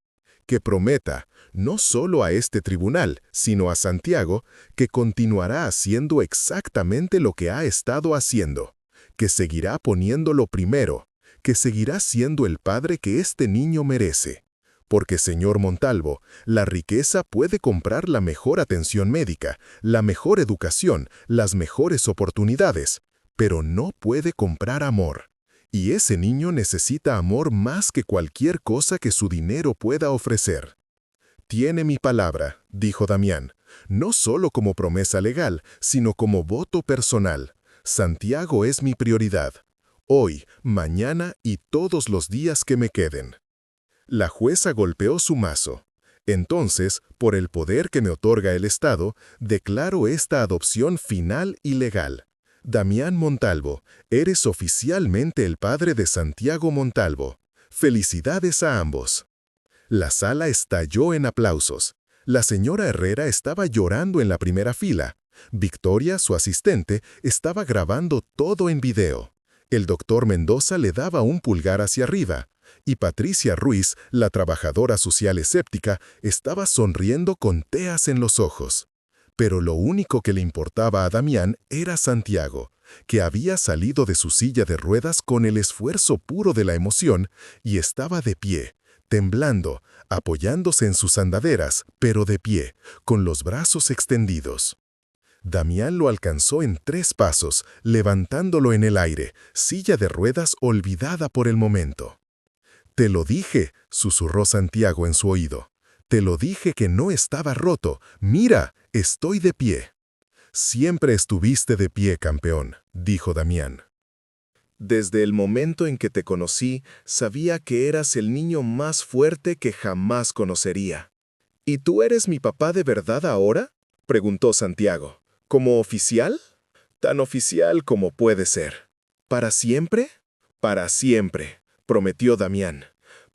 que prometa, no solo a este tribunal, sino a Santiago, que continuará haciendo exactamente lo que ha estado haciendo, que seguirá poniéndolo primero, que seguirá siendo el padre que este niño merece. Porque, señor Montalvo, la riqueza puede comprar la mejor atención médica, la mejor educación, las mejores oportunidades, pero no puede comprar amor. Y ese niño necesita amor más que cualquier cosa que su dinero pueda ofrecer. Tiene mi palabra, dijo Damián, no solo como promesa legal, sino como voto personal. Santiago es mi prioridad. Hoy, mañana y todos los días que me queden. La jueza golpeó su mazo. Entonces, por el poder que me otorga el Estado, declaro esta adopción final y legal. Damián Montalvo, eres oficialmente el padre de Santiago Montalvo. Felicidades a ambos. La sala estalló en aplausos. La señora Herrera estaba llorando en la primera fila. Victoria, su asistente, estaba grabando todo en video. El doctor Mendoza le daba un pulgar hacia arriba. Y Patricia Ruiz, la trabajadora social escéptica, estaba sonriendo con teas en los ojos. Pero lo único que le importaba a Damián era Santiago, que había salido de su silla de ruedas con el esfuerzo puro de la emoción y estaba de pie, temblando, apoyándose en sus andaderas, pero de pie, con los brazos extendidos. Damián lo alcanzó en 3 pasos, levantándolo en el aire, silla de ruedas olvidada por el momento. «Te lo dije», susurró Santiago en su oído. «Te lo dije que no estaba roto. Mira, estoy de pie». «Siempre estuviste de pie, campeón», dijo Damián. «Desde el momento en que te conocí, sabía que eras el niño más fuerte que jamás conocería». «¿Y tú eres mi papá de verdad ahora?», preguntó Santiago. «¿Como oficial?». «Tan oficial como puede ser». «¿Para siempre?». «Para siempre», prometió Damián.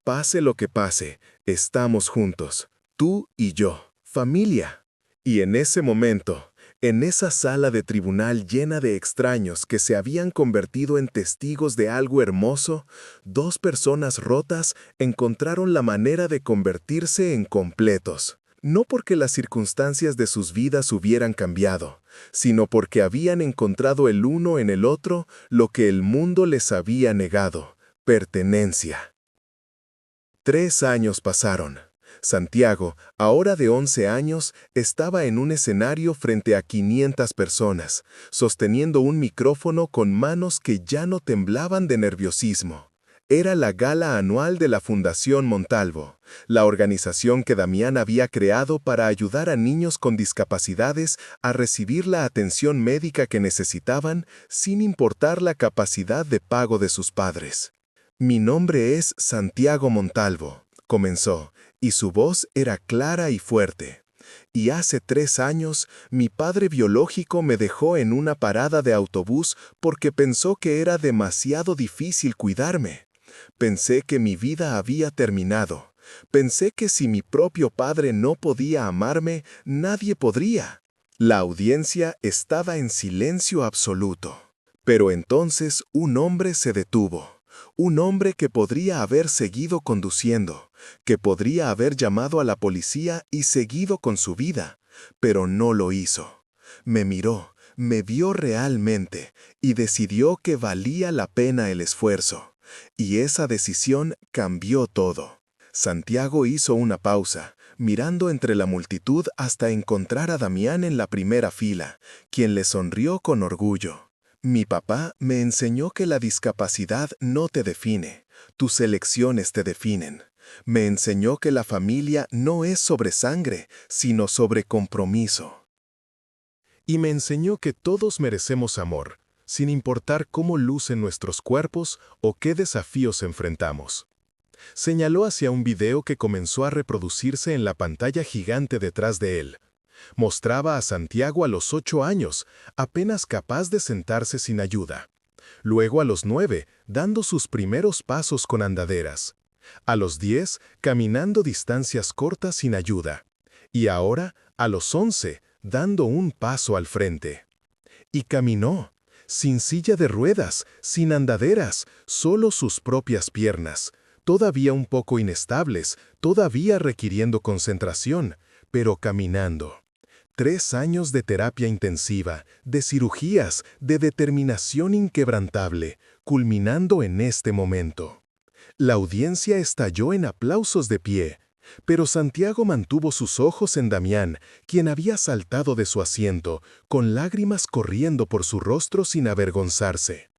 «Pase lo que pase, estamos juntos, tú y yo, familia». Y en ese momento, en esa sala de tribunal llena de extraños que se habían convertido en testigos de algo hermoso, 2 personas rotas encontraron la manera de convertirse en completos. No porque las circunstancias de sus vidas hubieran cambiado, sino porque habían encontrado el uno en el otro lo que el mundo les había negado: pertenencia. 3 años pasaron. Santiago, ahora de 11 años, estaba en un escenario frente a 500 personas, sosteniendo un micrófono con manos que ya no temblaban de nerviosismo. Era la gala anual de la Fundación Montalvo, la organización que Damián había creado para ayudar a niños con discapacidades a recibir la atención médica que necesitaban sin importar la capacidad de pago de sus padres. «Mi nombre es Santiago Montalvo», comenzó, y su voz era clara y fuerte. «Y hace 3 años, mi padre biológico me dejó en una parada de autobús porque pensó que era demasiado difícil cuidarme. Pensé que mi vida había terminado. Pensé que si mi propio padre no podía amarme, nadie podría». La audiencia estaba en silencio absoluto. Pero entonces un hombre se detuvo. Un hombre que podría haber seguido conduciendo, que podría haber llamado a la policía y seguido con su vida, pero no lo hizo. Me miró, me vio realmente y decidió que valía la pena el esfuerzo. Y esa decisión cambió todo. Santiago hizo una pausa, mirando entre la multitud hasta encontrar a Damián en la primera fila, quien le sonrió con orgullo. Mi papá me enseñó que la discapacidad no te define, tus elecciones te definen. Me enseñó que la familia no es sobre sangre, sino sobre compromiso. Y me enseñó que todos merecemos amor, sin importar cómo lucen nuestros cuerpos o qué desafíos enfrentamos. Señaló hacia un video que comenzó a reproducirse en la pantalla gigante detrás de él. Mostraba a Santiago a los 8 años, apenas capaz de sentarse sin ayuda. Luego a los 9, dando sus primeros pasos con andaderas. A los 10, caminando distancias cortas sin ayuda. Y ahora, a los 11, dando un paso al frente. Y caminó, sin silla de ruedas, sin andaderas, solo sus propias piernas, todavía un poco inestables, todavía requiriendo concentración, pero caminando. 3 años de terapia intensiva, de cirugías, de determinación inquebrantable, culminando en este momento. La audiencia estalló en aplausos de pie, pero Santiago mantuvo sus ojos en Damián, quien había saltado de su asiento, con lágrimas corriendo por su rostro sin avergonzarse.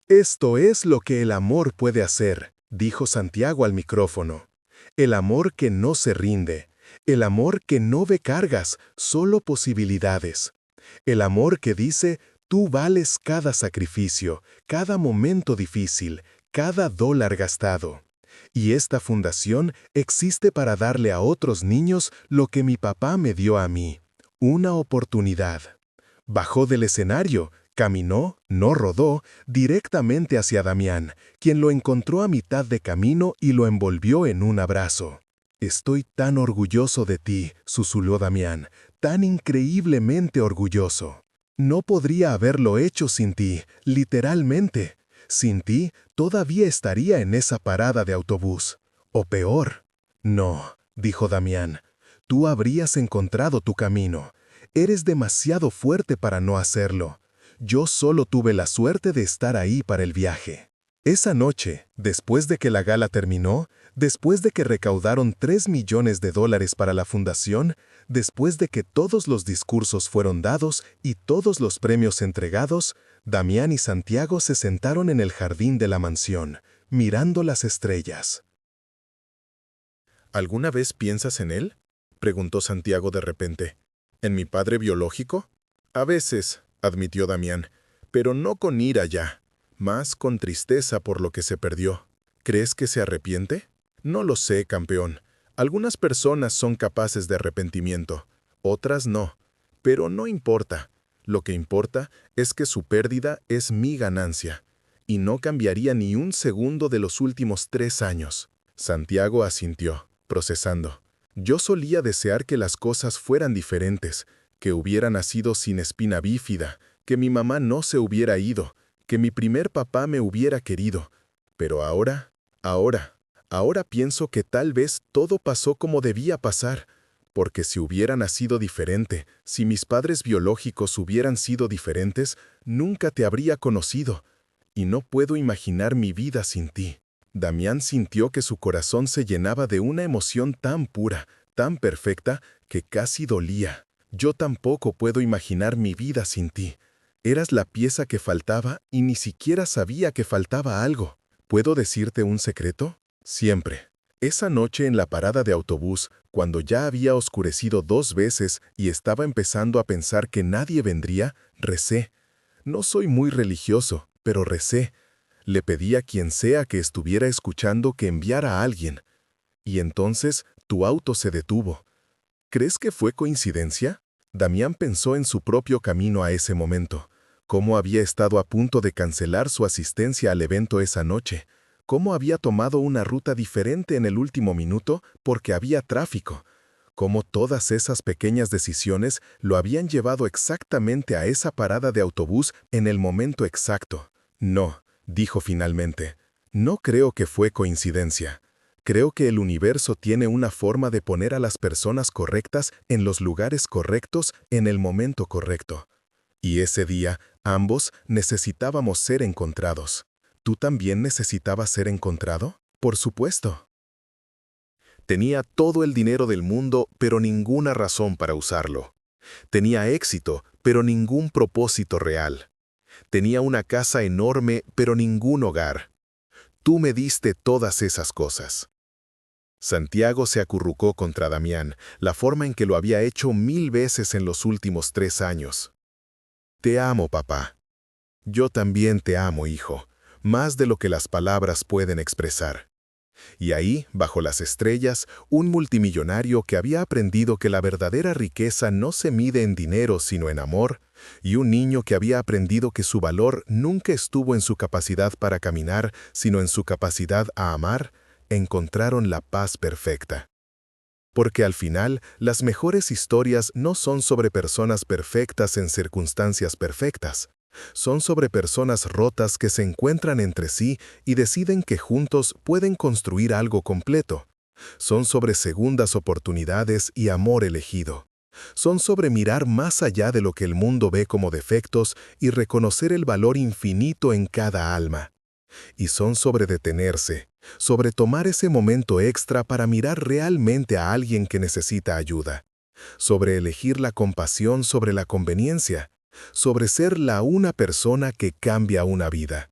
«Esto es lo que el amor puede hacer», dijo Santiago al micrófono. «El amor que no se rinde. El amor que no ve cargas, solo posibilidades. El amor que dice, tú vales cada sacrificio, cada momento difícil, cada dólar gastado. Y esta fundación existe para darle a otros niños lo que mi papá me dio a mí, una oportunidad». Bajó del escenario, caminó, no rodó, directamente hacia Damián, quien lo encontró a mitad de camino y lo envolvió en un abrazo. «Estoy tan orgulloso de ti», susurró Damián, «tan increíblemente orgulloso. No podría haberlo hecho sin ti, literalmente. Sin ti, todavía estaría en esa parada de autobús. O peor». «No», dijo Damián, «tú habrías encontrado tu camino. Eres demasiado fuerte para no hacerlo. Yo solo tuve la suerte de estar ahí para el viaje». Esa noche, después de que la gala terminó, después de que recaudaron $3 millones para la fundación, después de que todos los discursos fueron dados y todos los premios entregados, Damián y Santiago se sentaron en el jardín de la mansión, mirando las estrellas. «¿Alguna vez piensas en él?», preguntó Santiago de repente. «¿En mi padre biológico?». «A veces», admitió Damián, «pero no con ira ya. Más con tristeza por lo que se perdió. ¿Crees que se arrepiente?». «No lo sé, campeón. Algunas personas son capaces de arrepentimiento, otras no. Pero no importa. Lo que importa es que su pérdida es mi ganancia. Y no cambiaría ni un segundo de los últimos 3 años». Santiago asintió, procesando. «Yo solía desear que las cosas fueran diferentes, que hubiera nacido sin espina bífida, que mi mamá no se hubiera ido, que mi primer papá me hubiera querido. Pero ahora pienso que tal vez todo pasó como debía pasar, porque si hubiera nacido diferente, si mis padres biológicos hubieran sido diferentes, nunca te habría conocido, y no puedo imaginar mi vida sin ti». Damián sintió que su corazón se llenaba de una emoción tan pura, tan perfecta, que casi dolía. «Yo tampoco puedo imaginar mi vida sin ti. Eras la pieza que faltaba y ni siquiera sabía que faltaba algo. ¿Puedo decirte un secreto?». «Siempre». Esa noche en la parada de autobús, cuando ya había oscurecido 2 veces y estaba empezando a pensar que nadie vendría, recé. No soy muy religioso, pero recé. Le pedí a quien sea que estuviera escuchando que enviara a alguien. Y entonces tu auto se detuvo. ¿Crees que fue coincidencia?». Damián pensó en su propio camino a ese momento. Cómo había estado a punto de cancelar su asistencia al evento esa noche. Cómo había tomado una ruta diferente en el último minuto porque había tráfico. Cómo todas esas pequeñas decisiones lo habían llevado exactamente a esa parada de autobús en el momento exacto. «No», dijo finalmente. No creo que fue coincidencia. Creo que el universo tiene una forma de poner a las personas correctas en los lugares correctos en el momento correcto. Y ese día, ambos necesitábamos ser encontrados. ¿Tú también necesitabas ser encontrado? Por supuesto. Tenía todo el dinero del mundo, pero ninguna razón para usarlo. Tenía éxito, pero ningún propósito real. Tenía una casa enorme, pero ningún hogar. Tú me diste todas esas cosas. Santiago se acurrucó contra Damián, la forma en que lo había hecho 1000 veces en los últimos 3 años. Te amo, papá. Yo también te amo, hijo, más de lo que las palabras pueden expresar. Y ahí, bajo las estrellas, un multimillonario que había aprendido que la verdadera riqueza no se mide en dinero sino en amor, y un niño que había aprendido que su valor nunca estuvo en su capacidad para caminar, sino en su capacidad a amar, encontraron la paz perfecta. Porque al final, las mejores historias no son sobre personas perfectas en circunstancias perfectas. Son sobre personas rotas que se encuentran entre sí y deciden que juntos pueden construir algo completo. Son sobre segundas oportunidades y amor elegido. Son sobre mirar más allá de lo que el mundo ve como defectos y reconocer el valor infinito en cada alma. Y son sobre detenerse, sobre tomar ese momento extra para mirar realmente a alguien que necesita ayuda, sobre elegir la compasión sobre la conveniencia, sobre ser la una persona que cambia una vida.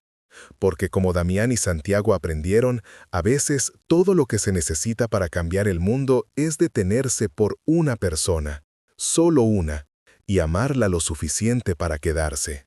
Porque como Damián y Santiago aprendieron, a veces todo lo que se necesita para cambiar el mundo es detenerse por una persona, solo una, y amarla lo suficiente para quedarse.